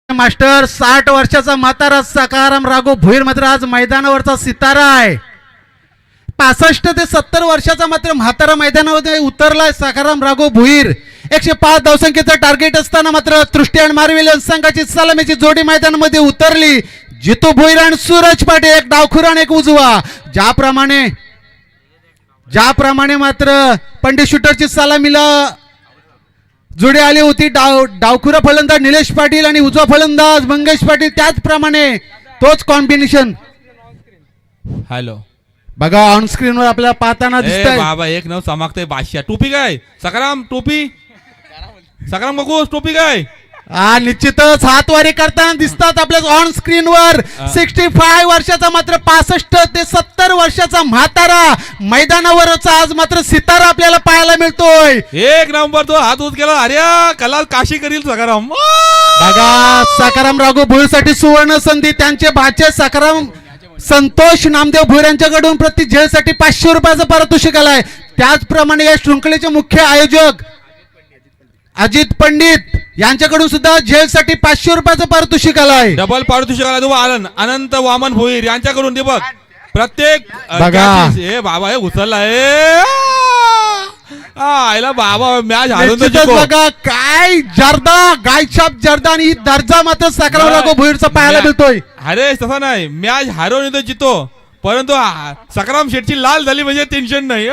मास्टर 60 वर्षाचा म्हातारा सखाराम राघव भुईर मात्र आज मैदानावरचा सितारा आहे. 65 ते 70 वर्षाचा मात्र म्हातारा मैदानावर उतरलाय सखाराम राघव भुईर. 105 धावसंख्येचं टार्गेट असताना मात्र तृष्टी आणि मारवेल संघाची सलामीची जोडी मैदानामध्ये उतरली. जितू भुईर आणि सूरज पाटील, एक डावखुरा आणि एक उजवा. ज्याप्रमाणे मात्र पंडित शूटरची सलामीला जोडी आली होती, डावखुरा फलंदाज निलेश पाटील आणि उजवा फलंदाज मंगेश पाटील, त्याचप्रमाणे तोच कॉम्बिनेशन हॅलो बघा ऑन स्क्रीन वर आपल्याला पाहताना दिसतंय. बाबा 1 नव चमकतंय बादशाह. टोपी काय सखाराम? टोपी सखाराम बघू टोपी काय? निश्चितच हातवारी करताना दिसतात आपल्या ऑन स्क्रीन वर. 65 वर्षाचा मात्र 65 ते 70 वर्षाचा म्हातारा मैदानावरचा आज मात्र सितारा आपल्याला पाहायला मिळतोय. 1 नंबर तो हात उच केला. अरे कलाल काशी करील सखाराम. बघा सखाराम राघव भुईरसाठी सुवर्ण संधी. त्यांचे भाचे सखाराम संतोष नामदेव भुईर यांच्याकडून प्रति झेलसाठी 500 रुपयाचा पारितोषिक आलाय. त्याचप्रमाणे या शृंखलेचे मुख्य आयोजक अजित पंडित यांच्याकडून सुद्धा झेलसाठी 500 रुपयाचं पारितोषिक आलाय. डबल पारितोषिक आला. अनंत वामन भोईर यांच्याकडून दे बघ प्रत्येक बघा. हे बाबा हे उचलला आयला बाबा मॅच हारून बघा काय जर्दा गायछाप जर्दा आणि दर्जा मात्र सखाराम राघव भुईरचा पाहायला मिळतोय. अरे तसा नाही, मॅच हारवून येतो जितो, परंतु सखाराम शेठची लाल झाली म्हणजे टेन्शन नाही.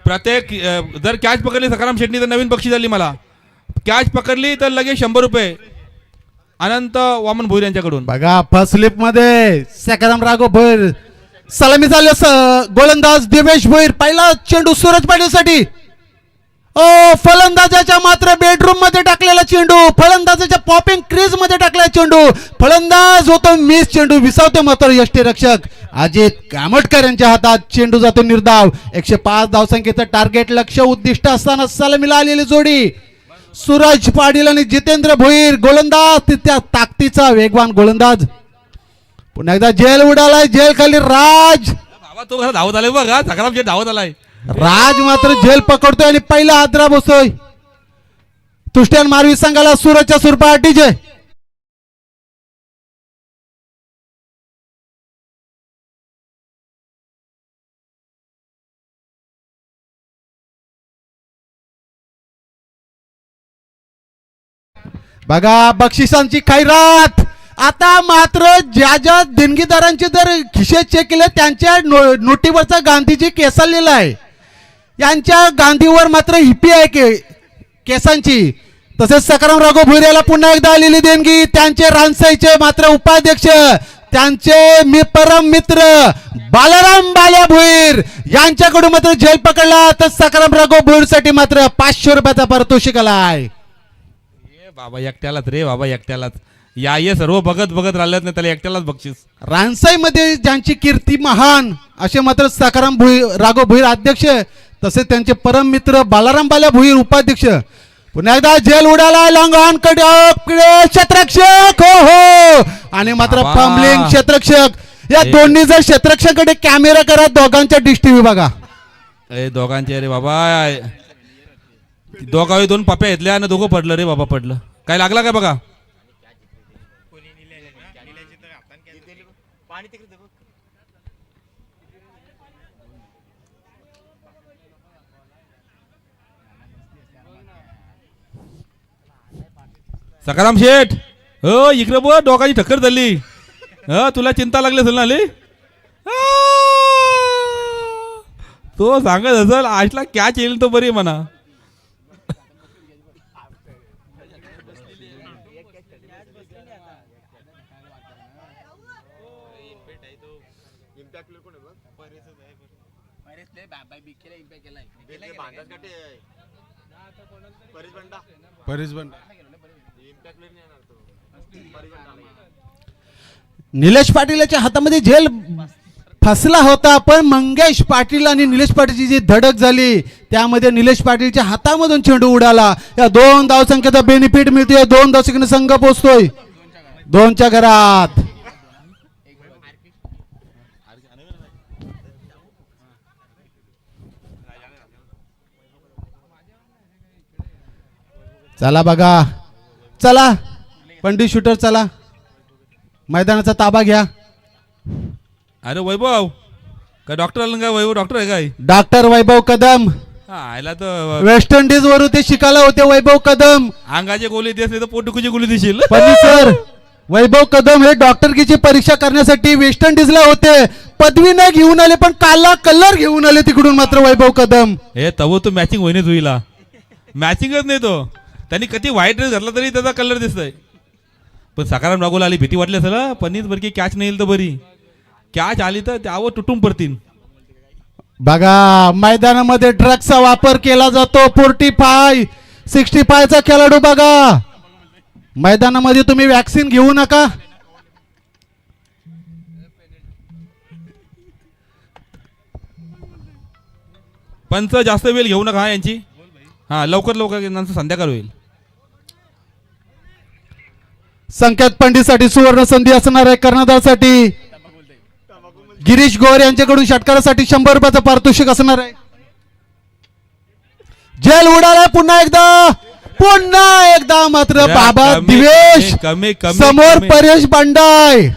प्रत्येक जर कॅच पकडली सखाराम शेट्टी तर नवीन बक्षीस झाली. मला कॅच पकडली तर लगेच 100 रुपये अनंत वामन भोईर यांच्याकडून. बघा फर्स्ट स्लिप मध्ये सखाराम राघव भोईर सलामी झाले. गोलंदाज दिवेश भोईर, पहिला चेंडू सूरज पाटील साठी. फलंदाजाच्या मात्र बेडरूम मध्ये टाकलेला चेंडू, फलंदाजाच्या पॉपिंग क्रीज मध्ये टाकलेला चेंडू, फलंदाज होतो मिस, चेंडू विसावतो मात्र यष्टीरक्षक अजित कामटकर यांच्या हातात. चेंडू जातो निर्धाव. 105 धावसंख्येचं टार्गेट लक्ष्य उद्दिष्ट असताना सलामीला आलेली जोडी सूरज पाटील आणि जितेंद्र भोईर गोलंदाज, त्या ताकदीचा वेगवान गोलंदाज. पुन्हा एकदा जेल उडालाय, जेल खाली राज. बाबा तो कसा धावत आलाय बघा, सकाराम शेठ धावत आलाय. राज मात्र झेल पकडतोय आणि पहिला हादरा बसतोय. तुष्ट्यान मारवी संघाला सूरजच्या सुरपाटी जय. बघा बक्षिसांची खैरात. आता मात्र ज्या ज्या देणगीदारांचे जर खिशे चेक केले त्यांच्या नोटीवरचा गांधीजी केसालेला आहे. यांच्या गांधीवर मात्र हिपी आहे केसांची. तसेच सकाराम राघव भोईर याला पुन्हा एकदा आलेली देणगी. त्यांचे रानसाईचे मात्र उपाध्यक्ष, त्यांचे परम मित्र बालाराम बाल्या भोईर यांच्याकडून मात्र झेल पकडला. तर सकाराम राघव भोईर साठी मात्र 500 रुपयाचा पारितोषिक आलाय. बाबा एकट्यालाच रे, बाबा एकट्यालाच. या ये सर्व बघत बघत राहिलेत ना, त्याला एकट्यालाच बक्षीस. रानसाई मध्ये ज्यांची कीर्ती महान असे मात्र सकाराम राघव भोईर अध्यक्ष, तसे त्यांचे परम मित्र बालाराम बाल्या भोईर उपाध्यक्ष. पुन्हा एकदा जेल उडाला, लॉंग ऑन कडे क्षेत्ररक्षक हो हो, आणि मात्र बाबा. फंबलिंग क्षेत्ररक्षक. या दोन्ही जर क्षेत्ररक्षकाकडे कॅमेरा करा, दोघांच्या डिश टीव्ही बघा. दोघांचे रे बाबा, दोघांनी 2 पप्या घेतल्या आणि दोघं पडलं रे बाबा, पडलं. काय लागला काय बघा. सकाराम शेठ हो इकडे बघ, डोकाची ठक्कर झाली. तुला चिंता लागली असेल ना आली. तो सांगत असेल आजला कॅच येईल तो बरी म्हणा. निलेश पाटीलच्या हातामध्ये झेल फसला होता, पण मंगेश पाटील आणि निलेश पाटीलची जी धडक झाली त्यामध्ये निलेश पाटीलच्या हातामधून चेंडू उडाला. या 2 धावसंख्येचा बेनिफिट मिळतोय. 2 धावसंख्येने संघ पोहोचतोय 2च्या घरात. चला बघा, चला पंडित शूटर, चला मैदानाचा ताबा घ्या. अरे वैभव काय डॉक्टर आलं काय? वैभव डॉक्टर आहे काय? डॉक्टर वैभव कदम. आयला तर वेस्ट इंडिज वर ते शिकायला होते वैभव कदम. अंगाची गोळी देस नाही तर पोटुकीची गोळी देशील. पण सर वैभव कदम हे डॉक्टरकीची परीक्षा करण्यासाठी वेस्ट इंडिजला होते. पदवी नाही घेऊन आले, पण काला कलर घेऊन आले तिकडून मात्र वैभव कदम. हे तव तो मॅचिंग होईनच होईला. मॅचिंगच नाही तो. त्यांनी कधी व्हाईट ड्रेस घातला तरी त्याचा कलर दिसतोय. पण सकाराम राघवला आली भीती वाटली असेल. पनीर बरं की कॅच नाही येईल तर बरी. कॅच आली तर त्यावर तुटून पडतील. बघा मैदानामध्ये ड्रग्सचा वापर केला जातो. 45, 65चा खेळाडू बघा. मैदानामध्ये तुम्ही वॅक्सिन घेऊ नका. पंच जास्त वेळ घेऊ नका यांची. लवकर लवकर नंतर संध्याकाळ होईल. संकेत पंडितसाठी सुवर्ण संधी असणार आहे. कर्णधारसाठी गिरीश गोर यांच्याकडून षटकारासाठी 100 रुपयाचं पारितोषिक असणार आहे. जेल उडाला पुन्हा एकदा मात्र बाबा दिवेश समोर परेश बांडाय.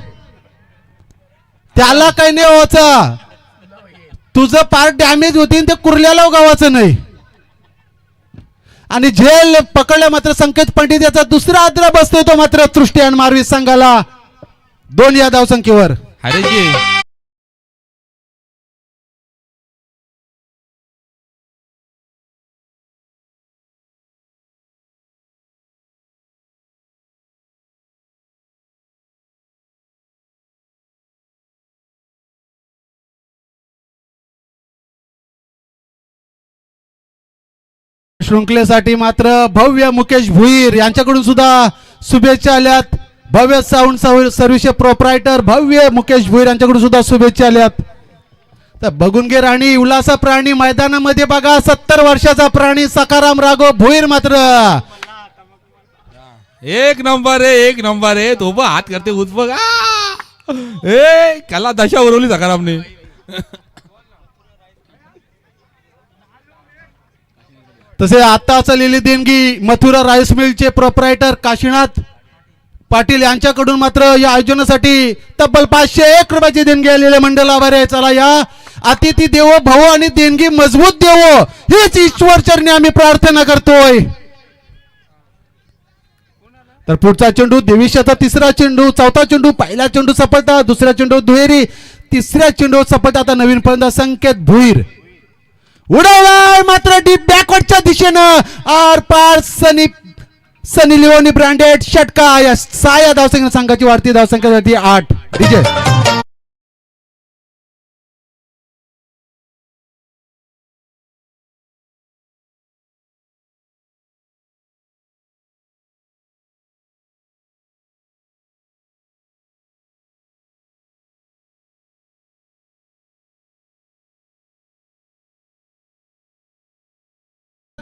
त्याला काही नाही व्हायचं. तुझं पार्ट डॅमेज होती ते कुर्ल्याला गावाचं नाही. आणि झेल पकडल्या मात्र संकेत पंडित याचा दुसरा आद्रा बसतोय तो मात्र तृष्टियान मारवी संघाला 2 या धावसंख्येवर. हरेजी शृंखलेसाठी मात्र भव्य मुकेश भुईर यांच्याकडून सुद्धा शुभेच्छा आल्यात. भव्य साऊंड सर्व्हिसचे प्रोप्रायटर भव्य मुकेश भुईर यांच्याकडून सुद्धा शुभेच्छा आल्यात. तर बघून घे राणी उल्हासा प्राणी मैदानामध्ये बघा 70 वर्षाचा प्राणी सकाराम राघव भुईर मात्र एक नंबर आहे तो बघ हात करते उच बघ ए त्याला दशा उरवली सकारामने. तसे आता चाललेली देणगी मथुरा राईस मिलचे प्रोप्रायटर काशीनाथ पाटील यांच्याकडून मात्र या आयोजनासाठी तब्बल 501 रुपयाची देणगी आलेले मंडळ आभारी आहे. चला या अतिथी देवो भाऊ आणि देणगी मजबूत देवो हीच ईश्वर चरणी आम्ही प्रार्थना करतोय. तर पुढचा चेंडू देवीशाचा तिसरा चेंडू, चौथा चेंडू, पहिला चेंडू सफलता, दुसरा चेंडू दुहेरी, तिसऱ्या चेंडू सफलता. आता नवीन फलंदाज संकेत भुईर उडवलाय मात्र डीप बॅकवर्डच्या दिशेनं आर पार सनी लिओनी ब्रँडेड षटका. या 6 धावसंख्या संघाची वाढती धावसंख्या झाली 8. डीजे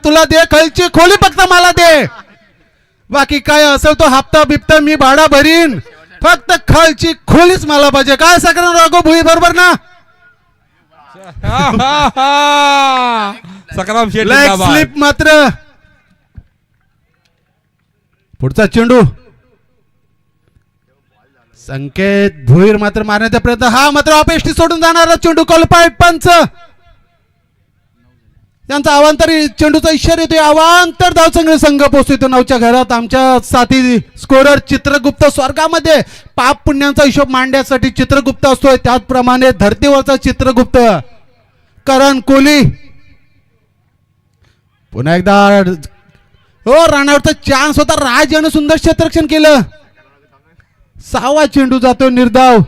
तुला दे खालची खोली फक्त मला दे, बाकी काय असेल तो हप्ता बिप्ता मी भाडा भरीन, फक्त खालची खोलीच मला पाहिजे. काय सगळं राघो भुई बरोबर ना. सकाराम शेट लेग स्लिप मात्र. पुढचा चेंडू संकेत भुईर मात्र मारण्याचा प्रयत्न, हा मात्र अपेष्टी सोडून जाणारा चेंडू कॉलपाय पंच त्यांचा अवांतरी चेंडूचा इशारा येतोय. अवांतर धावसंख्या संघ पोहोचतो 9च्या घरात. आमच्या साथी स्कोरर चित्रगुप्त स्वर्गामध्ये पाप पुण्यांचा हिशोब मांडण्यासाठी चित्रगुप्त असतोय, त्याचप्रमाणे धर्तीवरचा चित्रगुप्त करण कोहली पुन्हा एकदा हो राणावरचा चान्स होता. राज यानं सुंदर क्षेत्ररक्षण केलं. 6वा चेंडू जातो निर्धाव.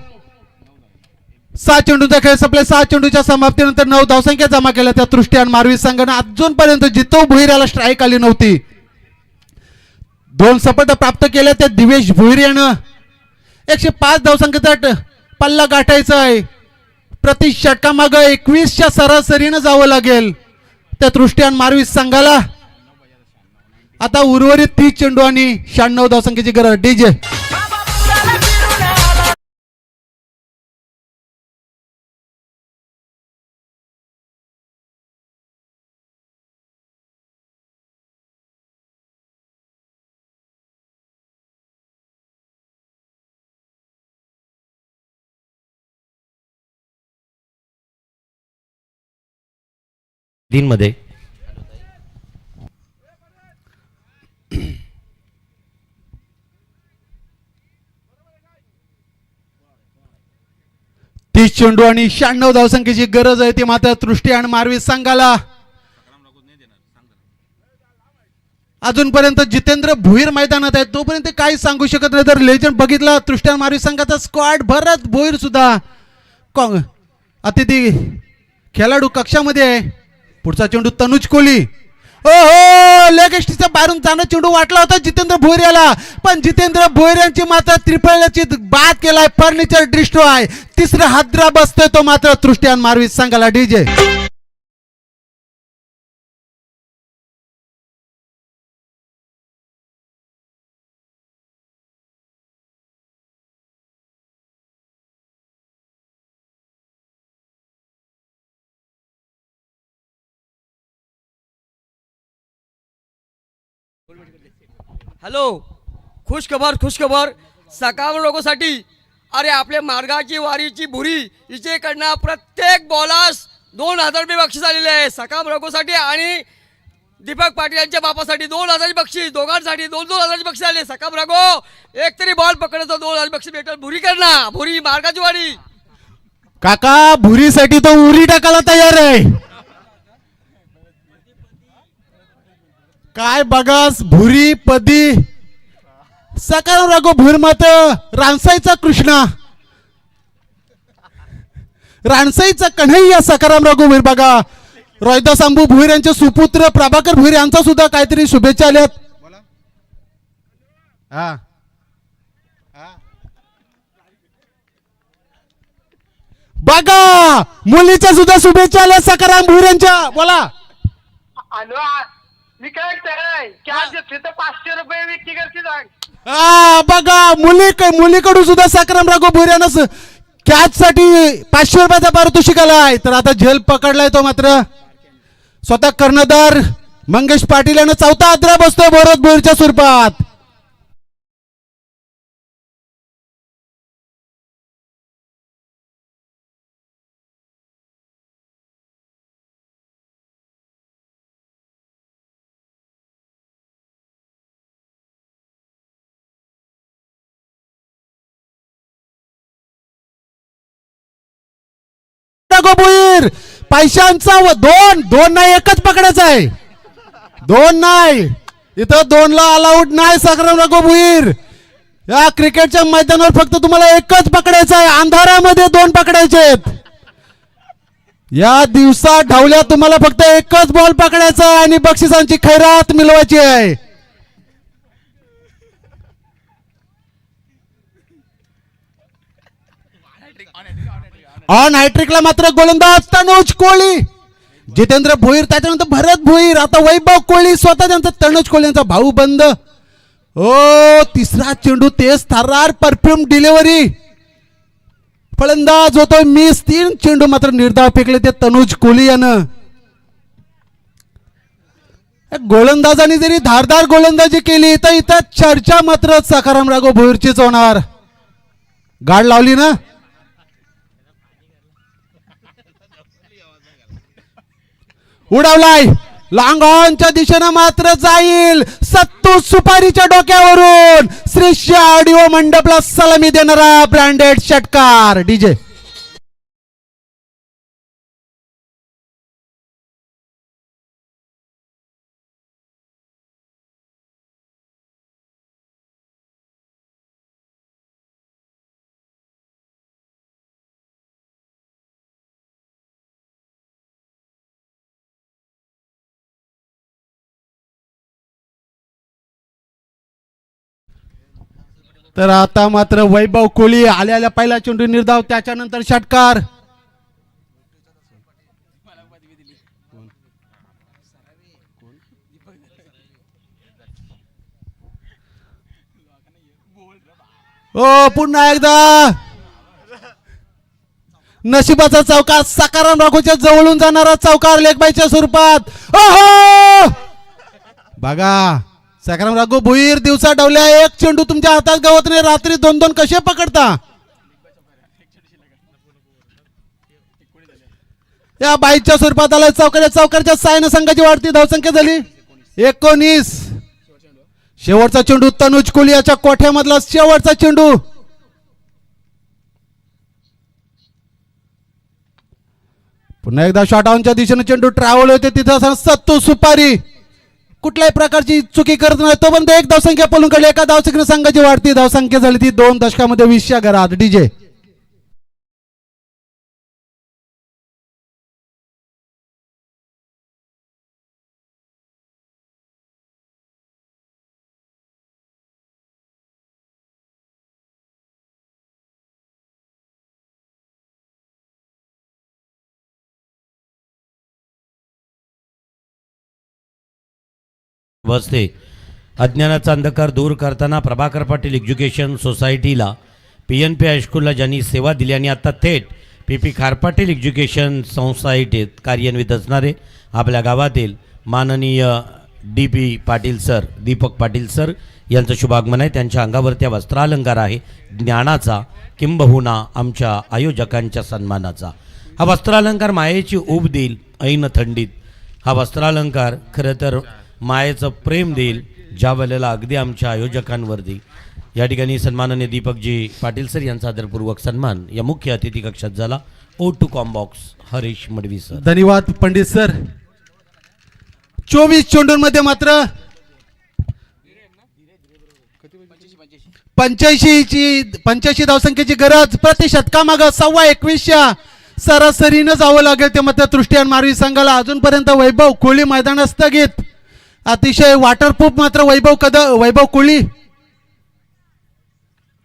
6 चेंडूचा खेळ संपले. 6 चेंडूच्या समाप्तीनंतर 9 धावसंख्या जमा केल्या. त्या दृष्टी आणि मारवी संघानं अजूनपर्यंत जितो भुईर याला स्ट्राईक आली नव्हती. 2 सफलता प्राप्त केल्या त्या दिवेश भुईर यानं 105 धावसंख्येचा पल्ला गाठायचा आहे. प्रति षटकामागं 21च्या सरासरीनं जावं लागेल त्या दृष्टी आणि मारवी संघाला. आता उर्वरित 30 चेंडू आणि 96 धावसंख्येची गरज. डीजे मध्ये 30 चेंडू आणि 96 धावसंख्येची गरज आहे. ती मात्र दृष्टी आणि मारवी संघाला. अजूनपर्यंत जितेंद्र भुईर मैदानात आहे, तोपर्यंत काही सांगू शकत नाही. तर लेजंड बघितला दृष्टी आणि मारवी संघाचा स्क्वॉड भरत भुईर सुद्धा अतिथी खेळाडू कक्षामध्ये आहे. पुढचा चेंडू तनुज कोहली, ओहो लेग एस्टीच्या बाहेरून जाणं चेंडू वाटला होता जितेंद्र भोईर याला, पण जितेंद्र भोईर यांची मात्र त्रिफळ्याची बाद केलाय. Furniture destroy. तिसरा हादरा बसतोय तो मात्र तृष्टियान मारवी संघाला. डीजे हॅलो, खुशखबर सकाळ लोकांसाठी. अरे आपल्या मार्गाची वारीची भुरी हिचेकडनं प्रत्येक बॉलास 2000 रुपये बक्षीस आलेले आहे सकाळ लोकांसाठी, आणि दीपक पाटील यांच्या बापासाठी 2000 बक्षीस, दोघांसाठी 2,000 बक्षीस आले. सकाळ रागो एक तरी बॉल पकडतो 2000 बक्षीस भेटेल. भुरी करणार, भुरी मार्गाची वारी. काका भुरीसाठी तो उरी टाकायला तयार आहे. काय बघास भुरी पदी सकाळ रागो भुर मात रानसाईचा कृष्णा, रानसाईचा कन्हैया सकाराम राघो भुईर. बघा रोहिदास अंबू भुईर यांचे सुपुत्र प्रभाकर भुईर यांचा सुद्धा काहीतरी शुभेच्छा आल्यात. बघा मुलीच्या सुद्धा शुभेच्छा आल्या सकाराम भुईर यांच्या. बोला. हॅलो, मी काय काय क्या देते तर 500 रुपये विक्री करते. बघा मुलीकडून सुद्धा सकाराम राघव भोईर यांना कॅच साठी 500 रुपयाचा पारितोषिक आलाय. तर आता झेल पकडलाय तो मात्र स्वतः कर्णधार मंगेश पाटील यानं चौथा आद्रा बसतोय भरत भोईरच्या स्वरूपात. भोईर पैशांचा दोन नाही एकच पकडायचा आहे. दोन नाही इथं 2 ला अलाउड नाही. सकाराम राघव भोईर या क्रिकेटच्या मैदानावर फक्त तुम्हाला एकच पकडायचं आहे. अंधारामध्ये 2 पकडायचे आहेत. या दिवसा ढवल्या तुम्हाला फक्त एकच बॉल पकडायचा आहे आणि बक्षिसांची खैरात मिळवायची आहे. ऑन हॅट्रिकला मात्र गोलंदाज तनुज कोहली, जितेंद्र भोईर, त्याच्यानंतर भरत भोईर, आता वैभव कोहली स्वतः त्यांचा तनुज कोहली यांचा भाऊ बंद. तिसरा चेंडू तेज थरार परफ्यूम डिलिव्हरी, फलंदाज होतोय मिस. 3 चेंडू मात्र निर्धाव फेकले ते तनुज कोहली यानं. गोलंदाजांनी जरी धारदार गोलंदाजी केली तर इथं चर्चा मात्र सकाराम राघव भोईरचीच होणार. गाड लावली ना. उडवलाय लॉंग ऑनच्या दिशेनं मात्र जाईल. सत्तू सुपारीच्या डोक्यावरून श्री ऑडिओ मंडपला सलामी देणारा ब्रँडेड षटकार डीजे. तर आता मात्र वैभव कोहली आल्याला पहिला चेंडू निर्धाव, त्याच्यानंतर षटकार. पुन्हा एकदा नशिबाचा चौकार, सकाराम राघवच्या जवळून जाणारा चौकार लेगबाईच्या स्वरूपात. बघा सकाराम राघव भोईर दिवसा डावल्या एक चेंडू तुमच्या हातात गवत नाही, रात्री 2-2 कसे पकडता. या बाईच्या स्वरूपात आला चौकारच्या सायनं संघाची वाढती धावसंख्या झाली 19. शेवटचा चेंडू तनुज कोहली याच्या कोठ्यामधला शेवटचा चेंडू. पुन्हा एकदा शॉट ऑनच्या दिशेने चेंडू ट्रॅव्हल होते तिथं सत्तू सुपारी कुठल्याही प्रकारची चुकी करत नाही. तो पण 1 धावसंख्या पळून काढली. एका धावसंख्येने संघाची वाढती धावसंख्या झाली ती 2 दशकामध्ये 20च्या घरात डीजे. बसते अज्ञानाचा अंधकार दूर करताना प्रभाकर पाटील एज्युकेशन सोसायटीला PNP हायस्कूलला ज्यांनी सेवा दिली आणि आता थेट PP खारपाटील एज्युकेशन सोसायटीत कार्यान्वित असणारे आपल्या गावातील माननीय DP Patil sir, Deepak Patil sir यांचं शुभागमन आहे. त्यांच्या अंगावरती वस्त्रालंकार आहे ज्ञानाचा, किंबहुना आमच्या आयोजकांच्या सन्मानाचा. हा वस्त्रालंकार मायेची ऊब देईल ऐन थंडीत. हा वस्त्रालंकार खरं तर मायेचं प्रेम देईल ज्या वेळेला अगदी आमच्या आयोजकांवरती. या ठिकाणी सन्माननीय दीपकजी पाटील सर यांचा आदरपूर्वक सन्मान या मुख्य अतिथी कक्षात झाला. O2 combox Harish Madavi sir. धन्यवाद पंडित सर. 24 चेंडूंमध्ये मात्र 85 धावसंख्येची गरज. प्रति षटकामागं 21.25 सरासरीनं जावं लागेल ते मात्र तृष्टियान मारवी संघाला. अजूनपर्यंत वैभव कोहली मैदानात स्थगित. अतिशय वॉटरप्रूफ मात्र वैभव कोहली.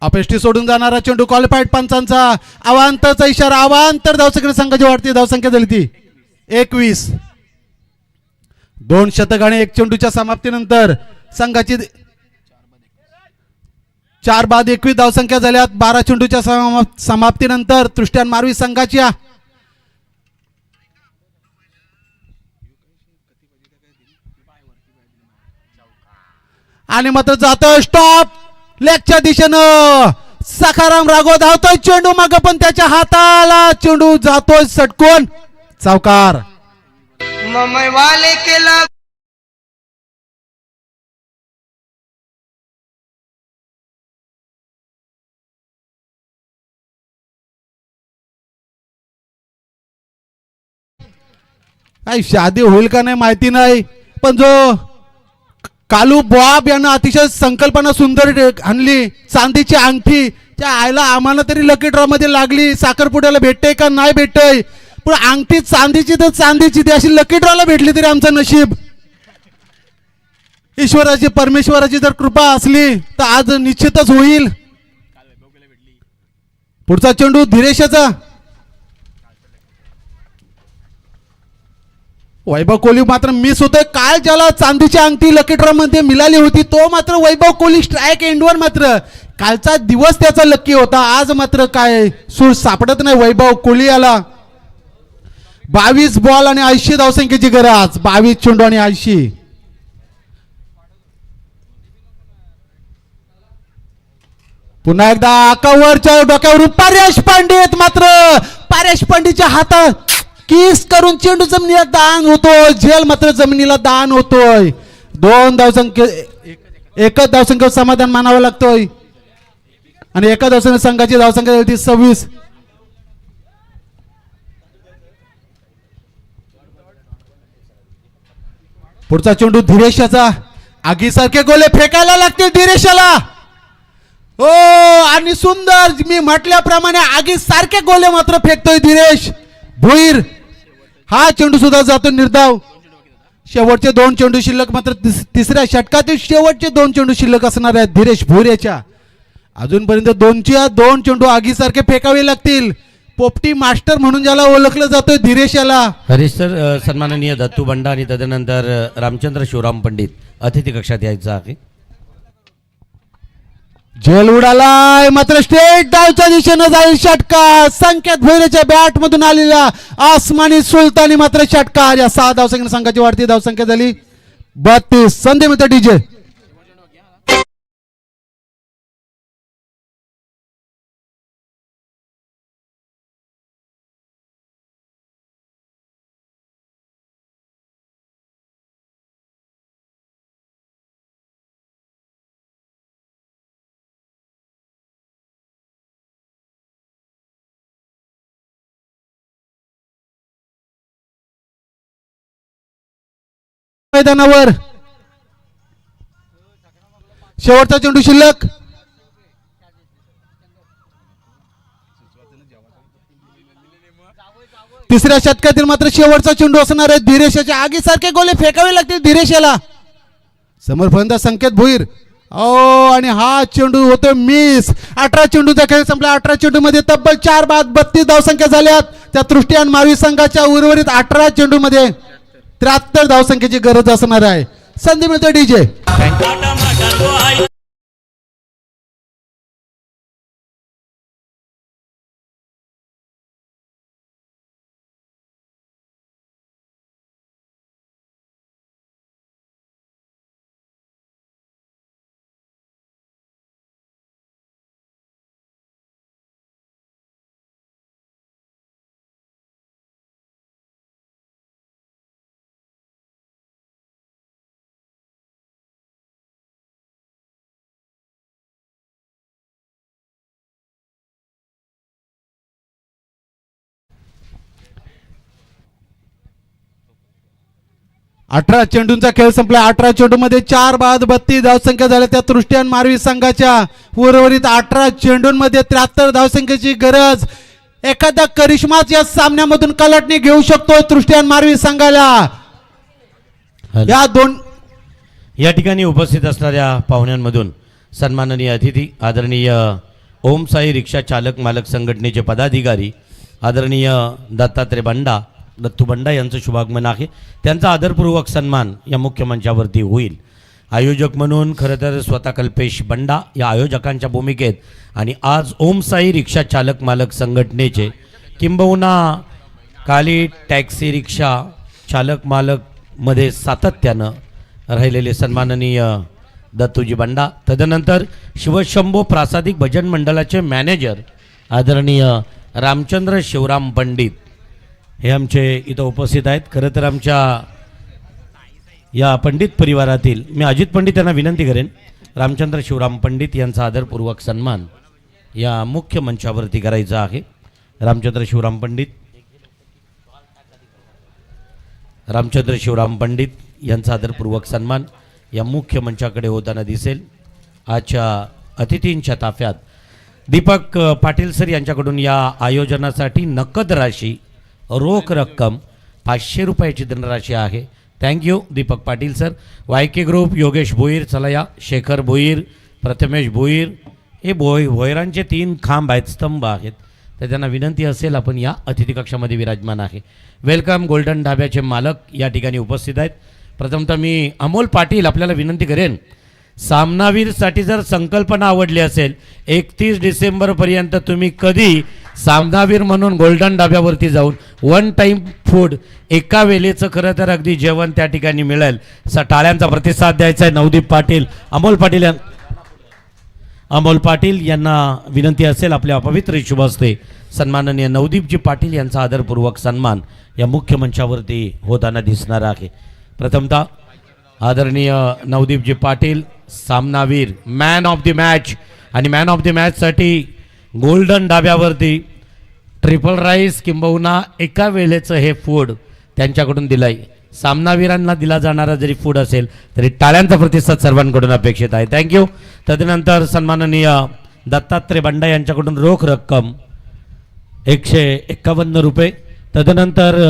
अपेष्टी सोडून जाणारा चेंडू क्वालिफाईड पंचांचा अवांतरचा इशारा. अवांतर धावसंख्येने संघाची वाढती धावसंख्या झाली ती 21. 2 शतक आणि 1 चेंडूच्या समाप्तीनंतर संघाची 4 बाद 21 धावसंख्या झाल्यात 12 चेंडूच्या समाप्तीनंतर तृष्ट्यान मारवी संघाच्या. आणि मात्र जातोय स्टॉप लेगच्या दिशेनं सखाराम राघव धावतोय चेंडू माग पण त्याच्या हाताला चेंडू जातोय सटकून चौकार. ममई वाले केला काही शादी होईल का नाही माहिती नाही, पण जो कालू बॉब यानं अतिशय संकल्पना सुंदर आणली. चांदीची अंगठी त्या आईला आम्हाला तरी लकी ड्रॉ मध्ये लागली, साखरपुड्याला भेटते का नाही भेटते, पण अंगठी चांदीची तर चांदीची ती अशी लकी ड्रॉला भेटली तरी आमचं नशीब. ईश्वराची परमेश्वराची जर कृपा असली तर आज निश्चितच होईल. पुढचा चेंडू धीरेशाचा. वैभव कोहली मात्र मिस होतोय. काल ज्याला चांदीची अंगठी लकी ड्रॉ मध्ये मिळाली होती तो मात्र वैभव कोहली स्ट्राईक एंडवर मात्र कालचा दिवस त्याचा लकी होता. आज मात्र काय सूर सापडत नाही वैभव कोहली याला. 22 बॉल आणि 80 धावसंख्येची गरज. 22 चेंडू आणि 80. पुन्हा एकदा आकावरच्या डोक्यावरून पारेश पंडित मात्र पारेश पंडितच्या हातात किस करून चेंडू जमिनीला दान होतोय. झेल मात्र जमिनीला दान होतोय. 2 धावसंख्ये एकच धावसंख्येवर समाधान मानावं लागतोय आणि एका धावसंख्ये संघाची धावसंख्या होती 26. पुढचा चेंडू धीरेशाचा. आगीसारखे गोले फेकायला लागतील धीरेशाला. हो आणि सुंदर मी म्हटल्याप्रमाणे आगीसारखे गोले मात्र फेकतोय धीरेश भोईर. हा चेंडू सुद्धा जातो निर्धाव. शेवटचे 2 चेंडू शिल्लक मात्र तिसऱ्या षटकातील शेवटचे 2 चेंडू शिल्लक असणार आहेत धीरेश भोईर याच्या. अजूनपर्यंत 2 चेंडू आगीसारखे फेकावे लागतील. पोपटी मास्टर म्हणून ज्याला ओळखलं जातोय धीरेश याला. हरीश सर, सन्माननीय दत्तू बंडा आणि तदनंतर रामचंद्र शिवराम पंडित अतिथी कक्षात यायचं आहे. झेल उडालाय मात्र स्ट्रेट डावच्या दिशेनं जाईल षटकार. संकेत भोईरेच्या बॅट मधून आलेला आसमानी सुलतानी मात्र षटकार. या 6 धावसंख्या संघाची वाढती धावसंख्या झाली 32. संधी मिळते डीजे. मैदानावर शेवटचा चेंडू शिल्लक. तिसऱ्या षटकातील मात्र शेवटचा चेंडू असणार आहे धीरेशाच्या. आगीसारखे गोले फेकावे लागतील धीरेशाला. समोर फलंदाज संकेत भोईर. आणि हा चेंडू होतो मिस. 18 चेंडूचा खेळ संपला. 18 चेंडू मध्ये तब्बल 4 बाद 32 धावसंख्या झाल्यात. त्या तृष्टीयान मारवी संघाच्या उर्वरित 18 चेंडू मध्ये 73 धावसंख्येची गरज असणार आहे. संधी मिळते डीजे. अठरा चेंडूंचा खेळ संपला. 18 चेंडू मध्ये 4 बाद 32 धावसंख्या झाल्या. त्या तृष्टीयान मारवी संघाच्या उर्वरित 18 चेंडूंमध्ये 73 धावसंख्येची गरज. एखादा करिश्माच या सामन्यामधून कलाटणी घेऊ शकतो तृष्टीयान मारवी संघाला. या 2 या ठिकाणी उपस्थित असणाऱ्या पाहुण्यांमधून सन्माननीय अतिथी आदरणीय ओम साई रिक्षा चालक मालक संघटनेचे पदाधिकारी आदरणीय दत्तात्रय बंडा दत्तू बंडा यांचं शुभागमन आहे. त्यांचा आदरपूर्वक सन्मान या मुख्य मंचावरती होईल. आयोजक म्हणून खरं तर स्वतः कल्पेश बंडा या आयोजकांच्या भूमिकेत आणि आज ओम साई रिक्षा चालक मालक संघटनेचे किंबहुना काली टॅक्सी रिक्षा चालक मालकमध्ये सातत्यानं राहिलेले सन्माननीय दत्तूजी बंडा, तदनंतर शिवशंभो प्रासादिक भजन मंडळाचे मॅनेजर आदरणीय रामचंद्र शिवराम पंडित हे आमचे इथं उपस्थित आहेत. खरं तर आमच्या या पंडित परिवारातील मी अजित पंडित यांना विनंती करेन रामचंद्र शिवराम पंडित यांचा आदरपूर्वक सन्मान या मुख्य मंचावरती करायचा आहे. रामचंद्र शिवराम पंडित यांचा आदरपूर्वक सन्मान या मुख्य मंचाकडे होताना दिसेल. आजच्या अतिथींच्या ताफ्यात दीपक पाटील सर यांच्याकडून या आयोजनासाठी नकद राशी रोख रक्कम 500 रुपयाची धनराशी आहे. Thank you Deepak Patil sir. YK group Yogesh Bhoir, चला या शेखर भोईर, प्रथमेश भोईर, हे भोईरांचे 3 खांब आहेत, स्तंभ आहेत, तर त्यांना विनंती असेल आपण या अतिथी कक्षामध्ये विराजमान आहे. वेलकम गोल्डन ढाब्याचे मालक या ठिकाणी उपस्थित आहेत. प्रथमतः मी अमोल पाटील आपल्याला विनंती करेन, सामनावीरसाठी जर संकल्पना आवडली असेल 31 डिसेंबरपर्यंत तुम्ही कधी सामनावीर म्हणून गोल्डन डाब्यावरती जाऊन 1 टाईम फूड एका वेळेचं खरं तर अगदी जेवण त्या ठिकाणी मिळेल. टाळ्यांचा प्रतिसाद द्यायचा आहे. नवदीप पाटील, अमोल पाटील यांना विनंती असेल आपल्या अपवित्र शुभ हस्ते सन्माननीय नवदीपजी पाटील यांचा आदरपूर्वक सन्मान या मुख्य मंचावरती होताना दिसणार आहे. प्रथमतः आदरणीय नवदीपजी पाटील सामनावीर, मॅन ऑफ द मॅच, आणि मॅन ऑफ द मॅचसाठी गोल्डन डाब्यावरती ट्रिपल राईस किंबहुना एका वेळेचं हे फूड त्यांच्याकडून दिलंय. सामनावीरांना दिला जाणारा जरी फूड असेल तरी टाळ्यांचा प्रतिसाद सर्वांकडून अपेक्षित आहे. थँक्यू. तदनंतर सन्माननीय दत्तात्रय बंडा यांच्याकडून रोख रक्कम 151 रुपये. तदनंतर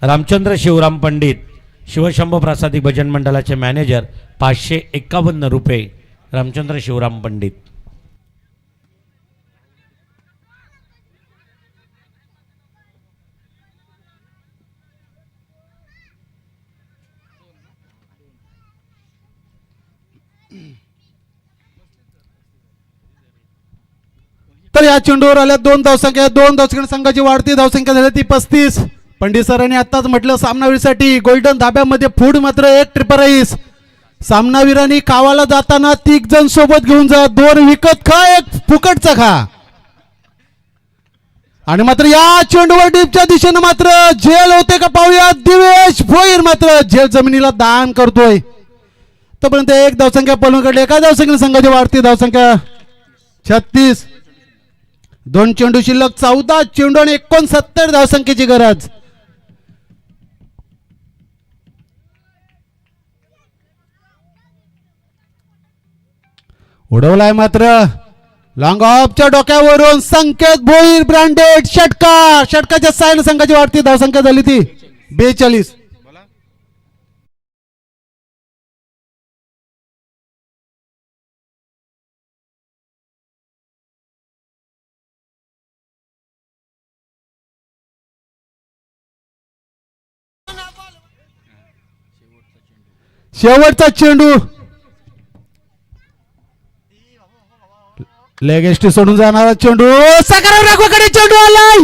रामचंद्र शिवराम पंडित शिवशंभो प्रासादिक भजन मंडळाचे मॅनेजर 551 रुपये. रामचंद्र शिवराम पंडित. तर या चेंडूवर आल्या 2 धावसंख्या, 2 धावसंख्या संघाची वाढती धावसंख्या झाली ती 35. पंडित सरांनी आताच म्हटलं सामनावीरसाठी गोल्डन धाब्यामध्ये फूड मात्र 1 ट्रिपल राईस. सामनावीरांनी कावाला जाताना 3 जण सोबत घेऊन जा, 2 विकत खा, 1 फुकटचा खा. आणि मात्र या चेंडूवर डीपच्या दिशेने मात्र झेल होते का पाहूया. दिवेश भोईर मात्र झेल जमिनीला दान करतोय. तोपर्यंत 1 धावसंख्या पलूकडे, एका धावसंख्येने संघाची वाढती धावसंख्या 36. 2 चेंडू शिल्लक, 14 चेंडू आणि 69 धावसंख्येची गरज. उडवलाय मात्र लॉंग ऑफच्या डोक्यावरून संकेत भोईर ब्रँडेड षटकार. षटकाच्या सायन संघाची वाढती धावसंख्या झाली ती 42. शेवटचा चेंडू लेग एसटी सोडून जाणारा चेंडू, सकाराम राघवाकडे चेंडू आलाय.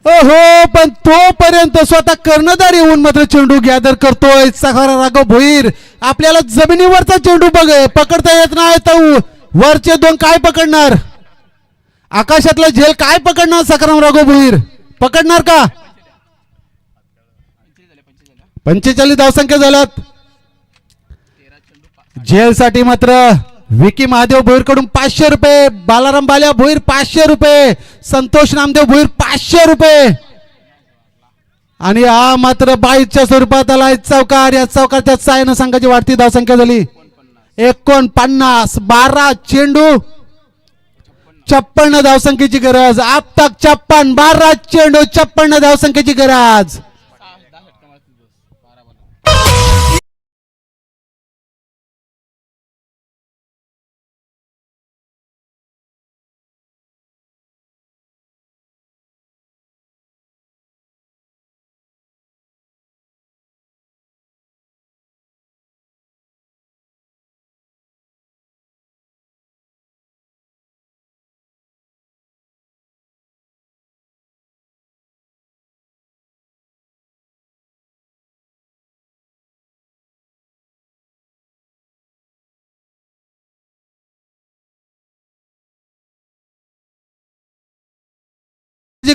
ओहो, पण तोपर्यंत स्वतः कर्णधार येऊन मात्र चेंडू गॅदर करतोय. सकाराम राघव भोईर. आपल्याला जमिनीवरचा चेंडू पकडता येत नाही तर वरचे 2 काय पकडणार, आकाशातला झेल काय पकडणार. सकाराम राघव भोईर पकडणार का. 45 धावसंख्या झाल्यात. झेल साठी मात्र विकी महादेव भोईर कडून 500 रुपये, बालाराम बाल्या भोईर 500 रुपये, संतोष नामदेव भोईर 500 रुपये. आणि हा मात्र 22च्या स्वरूपात आलाय चौकार. या चौकारच्या साहाय्याने संघाची वाढती धावसंख्या झाली 49. 12 चेंडू 56 धावसंख्येची गरज. आप तक 56, 12 चेंडू 56 धावसंख्येची गरज.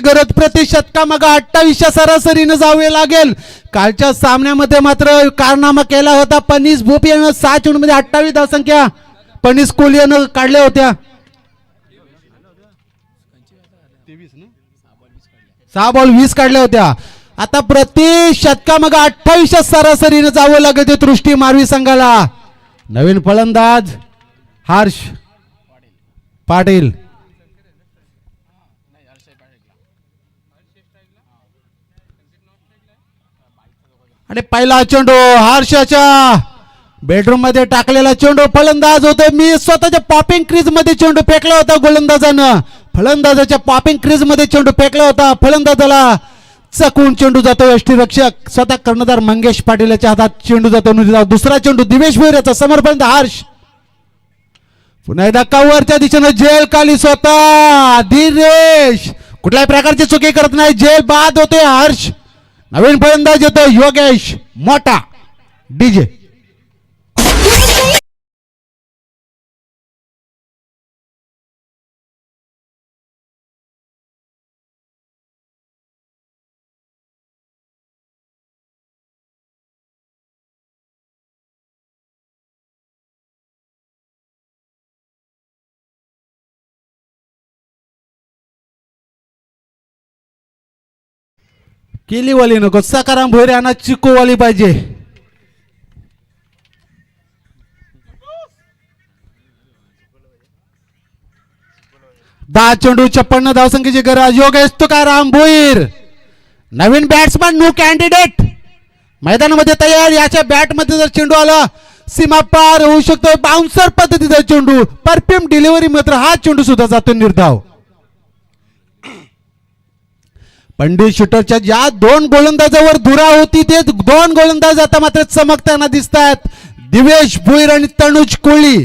गरज प्रति षटकामागे 28 सरासरीने जावे लागेल. कालच्या सामन्यामध्ये मात्र कारनामा केला होता पनीस भोप यानं 6 चेंडूमध्ये 28 धावसंख्या पनीस कोहली यानं काढल्या होत्या. 6 बॉल 20 काढल्या होत्या. आता प्रति षटकामागे 28 सरासरीने जावं लागेल ते दृष्टी मारवी संघाला. नवीन फलंदाज हर्ष पाटील. आणि पहिला चेंडू हर्षाच्या बेडरूम मध्ये टाकलेला चेंडू फलंदाज होतो. मी स्वतःच्या पॉपिंग क्रीज मध्ये चेंडू फेकला होता गोलंदाजानं. फलंदाजाच्या पॉपिंग क्रीज मध्ये चेंडू फेकला होता. फलंदाजाला चकून चेंडू जातो. यष्टीरक्षक स्वतः कर्णधार मंगेश पाटील याच्या हातात चेंडू जातो. दुसरा चेंडू दिवेश भोईर याचा समर्पण हर्ष. पुन्हा एकदा कव्हरच्या दिशेनं जेल खाली स्वतः धीरेश कुठल्याही प्रकारची चुकी करत नाही. जेल बाद होते हर्ष. नवीन फलंदाज येतो योगेश मोठा डीजे. केलीवाली नको सकाराम भोईर यांना चिकोवाली पाहिजे. दहा चेंडू 56 धावसंख्येची गरज. योगेश तुकाराम भोईर नवीन बॅट्समॅन न्यू कॅन्डिडेट मैदानामध्ये तयार. याच्या बॅट मध्ये जर चेंडू आला सीमा पार होऊ शकतो. बाउन्सर पद्धतीचा चेंडू परफ्यूम डिलिव्हरी मात्र हा चेंडू सुद्धा जातो निर्धाव. पंडित शूटरच्या ज्या 2 गोलंदाजावर धुरा होती ते 2 गोलंदाज आता मात्र चमकताना दिसत आहेत. दिवेश भोईर आणि तनुज कोळी.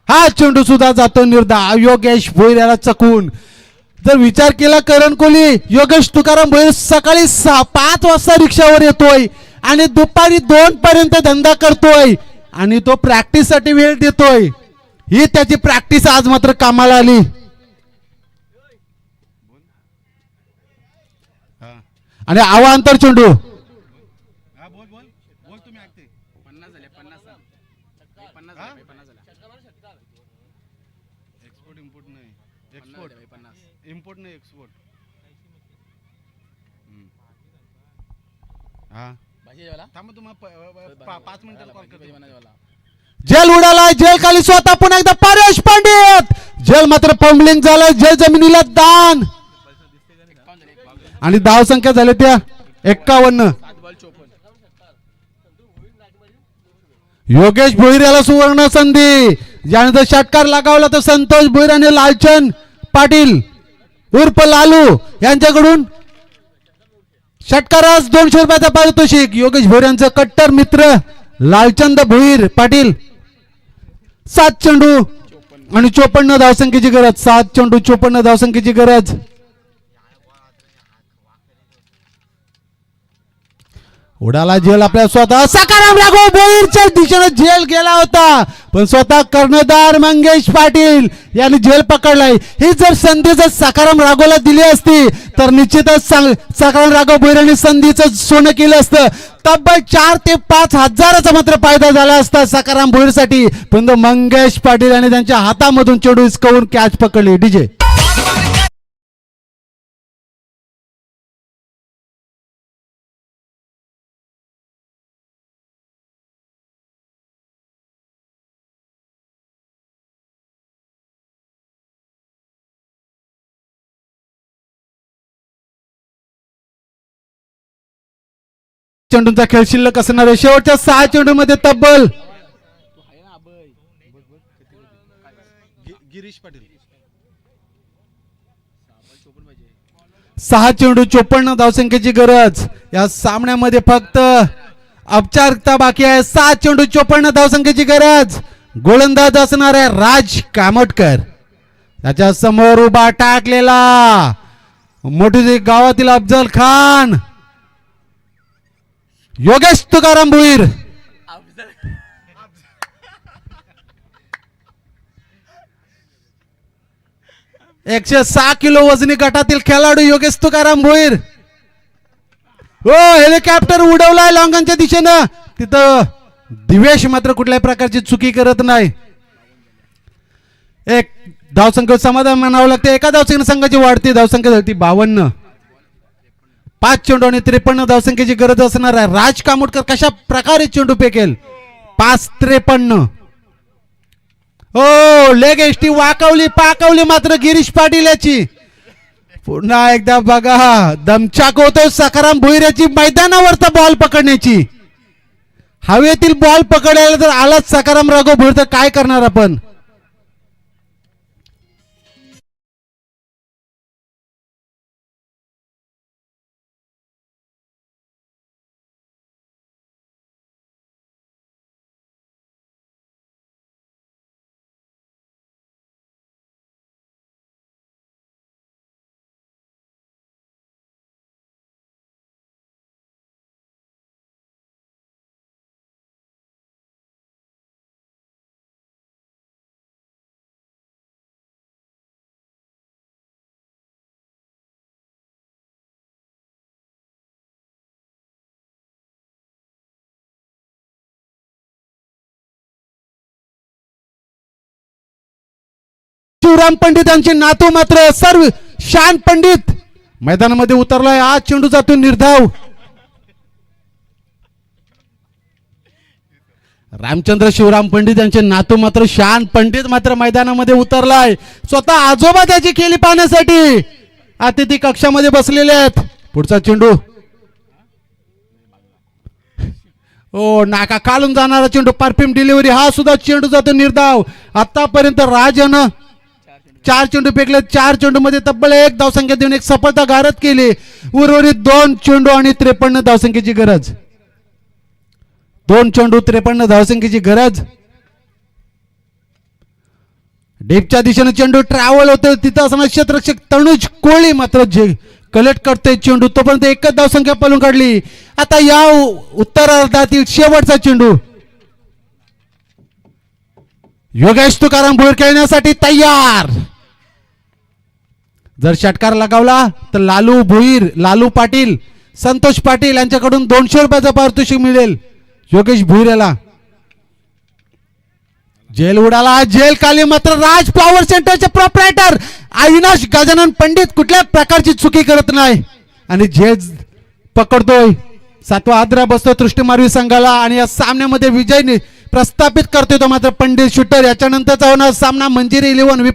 हा चेंडू सुद्धा जातो निर्धाव. योगेश भोईर याला चकून जर विचार केला करण कोहली योगेश तुकाराम भोईर सकाळी 5 वाजता रिक्षावर येतोय आणि दुपारी 2 पर्यंत धंदा करतोय आणि तो प्रॅक्टिस साठी वेळ देतोय. ही त्याची प्रॅक्टिस आज मात्र कामाला आली. आणि अवांतर चेंडू इम्पोर्ट नाही एक्सपोर्ट. थांबा तुम्हाला 5 मिनिटाला कॉल करतो. जेल उडाला. जेल खाली स्वतः पुन्हा एकदा परेश पंडित. जेल मात्र फंबलिंग झालं. जेल जमिनीला दान आणि धाव संख्या झाल्या त्या 51. योगेश भोईर याला सुवर्ण संधी. ज्यानंतर षटकार लगावला तर संतोष भोईर आणि लालचंद पाटील उर्फ लालू यांच्याकडून षटकारास 200 रुपयाचा पारितोषिक. योगेश भोईर यांचं कट्टर मित्र लालचंद भोईर पाटील. 7 चेंडू आणि 54 धावसंख्येची गरज. 7 चेंडू 54 धावसंख्येची गरज. उडाला जेल आपल्या स्वतः. सकाराम राघव भोईरच्या दिशेने जेल गेला होता पण स्वतः कर्णधार मंगेश पाटील यांनी जेल पकडलाय. ही जर संधी जर सकाराम राघवला दिली असती तर निश्चितच सकाराम राघव भोईर यांनी संधीचं सोनं केलं असतं. तब्बल 4 ते 5 हजाराचा मात्र फायदा झाला असता सकाराम भोईरसाठी. पण मंगेश पाटील यांनी त्यांच्या हातामधून चेंडू हिसकावून कॅच पकडली. डीजे चेंडूंचा खेळ शिल्लक असणार आहे. शेवटच्या 6 चेंडू मध्ये तब्बल गिरीश पाटील 6 चेंडू 54 धावसंख्येची गरज. या सामन्यामध्ये फक्त औपचारिकता बाकी आहे. 7 चेंडू 54 धावसंख्येची गरज. गोलंदाज असणार आहे राज कामटकर. त्याच्या समोर उभा टाकलेला मोठी गावातील अफजल खान. योगेश तुकाराम भोईर 106 किलो वजनी गटातील खेळाडू योगेश तुकाराम भोईर. हो, हेलिकॉप्टर उडवलाय लॉंगनच्या दिशेनं. तिथं दिवेश मात्र कुठल्याही प्रकारची चुकी करत नाही. एक धावसंख्या समाधान मानावं लागते. एका धावसंख्येने संघाची वाढती धावसंख्या झाली 52. 5 चेंडू आणि 53 धावसंख्येची गरज असणार आहे. राज कामोडकर कशा प्रकारे चेंडू फेकेल. 5-53. हो, लेग एसटी पाकवली मात्र गिरीश पाटील याची. पुन्हा एकदा बघा, दमछाक होतोय सकाराम भोईर याची मैदानावरचा बॉल पकडण्याची. हवेतील बॉल पकडायला जर आलाच सकाराम राघव भोईर तर काय करणार आपण. शिवराम पंडित यांचे नातू मात्र सर्व शान पंडित मैदानामध्ये उतरलाय. आज चेंडू जातो निर्धाव. रामचंद्र शिवराम पंडित यांचे नातू मात्र शान पंडित मात्र मैदानामध्ये उतरलाय. स्वतः आजोबा त्याची खेळी पाहण्यासाठी अतिथी कक्षामध्ये बसलेले आहेत. पुढचा चेंडू. ओ, नाका काढून जाणारा चेंडू. Perfume delivery. हा सुद्धा चेंडू जातो निर्धाव. आतापर्यंत राजन 4 चेंडू फेकले. 4 चेंडू मध्ये तब्बल 1 धावसंख्या देऊन एक सफलता गारद केली. उर्वरित 2 चेंडू आणि 53 धावसंख्येची गरज. 2 चेंडू 53 धावसंख्येची गरज. डीपच्या दिशेने चेंडू ट्रॅव्हल होतो. तिथं असताना क्षेत्ररक्षक तनुज कोळी मात्र कलेक्ट करते चेंडू. तोपर्यंत एकच धावसंख्या पळून काढली. आता या उत्तरार्धातील शेवटचा चेंडू. योगेश तुकाराम भोईर खेळण्यासाठी तयार. जर षटकार लगावला तर लालू पाटील, संतोष पाटील यांच्याकडून 200 रुपयाचं पारितोषिक मिळेल योगेश भोईर याला. जेल उडाला. जेल खाली मात्र राज पॉवर सेंटरचे प्रोप्रायटर अविनाश गजानन पंडित कुठल्या प्रकारची चुकी करत नाही आणि जेल पकडतोय. 7वा आद्रा बसतो तृष्टिमारवी संघाला आणि या सामन्यामध्ये विजय प्रस्थापित करतोय तो मात्र पंडित शूटर. याच्यानंतरचा होणार सामना मंजिरी 11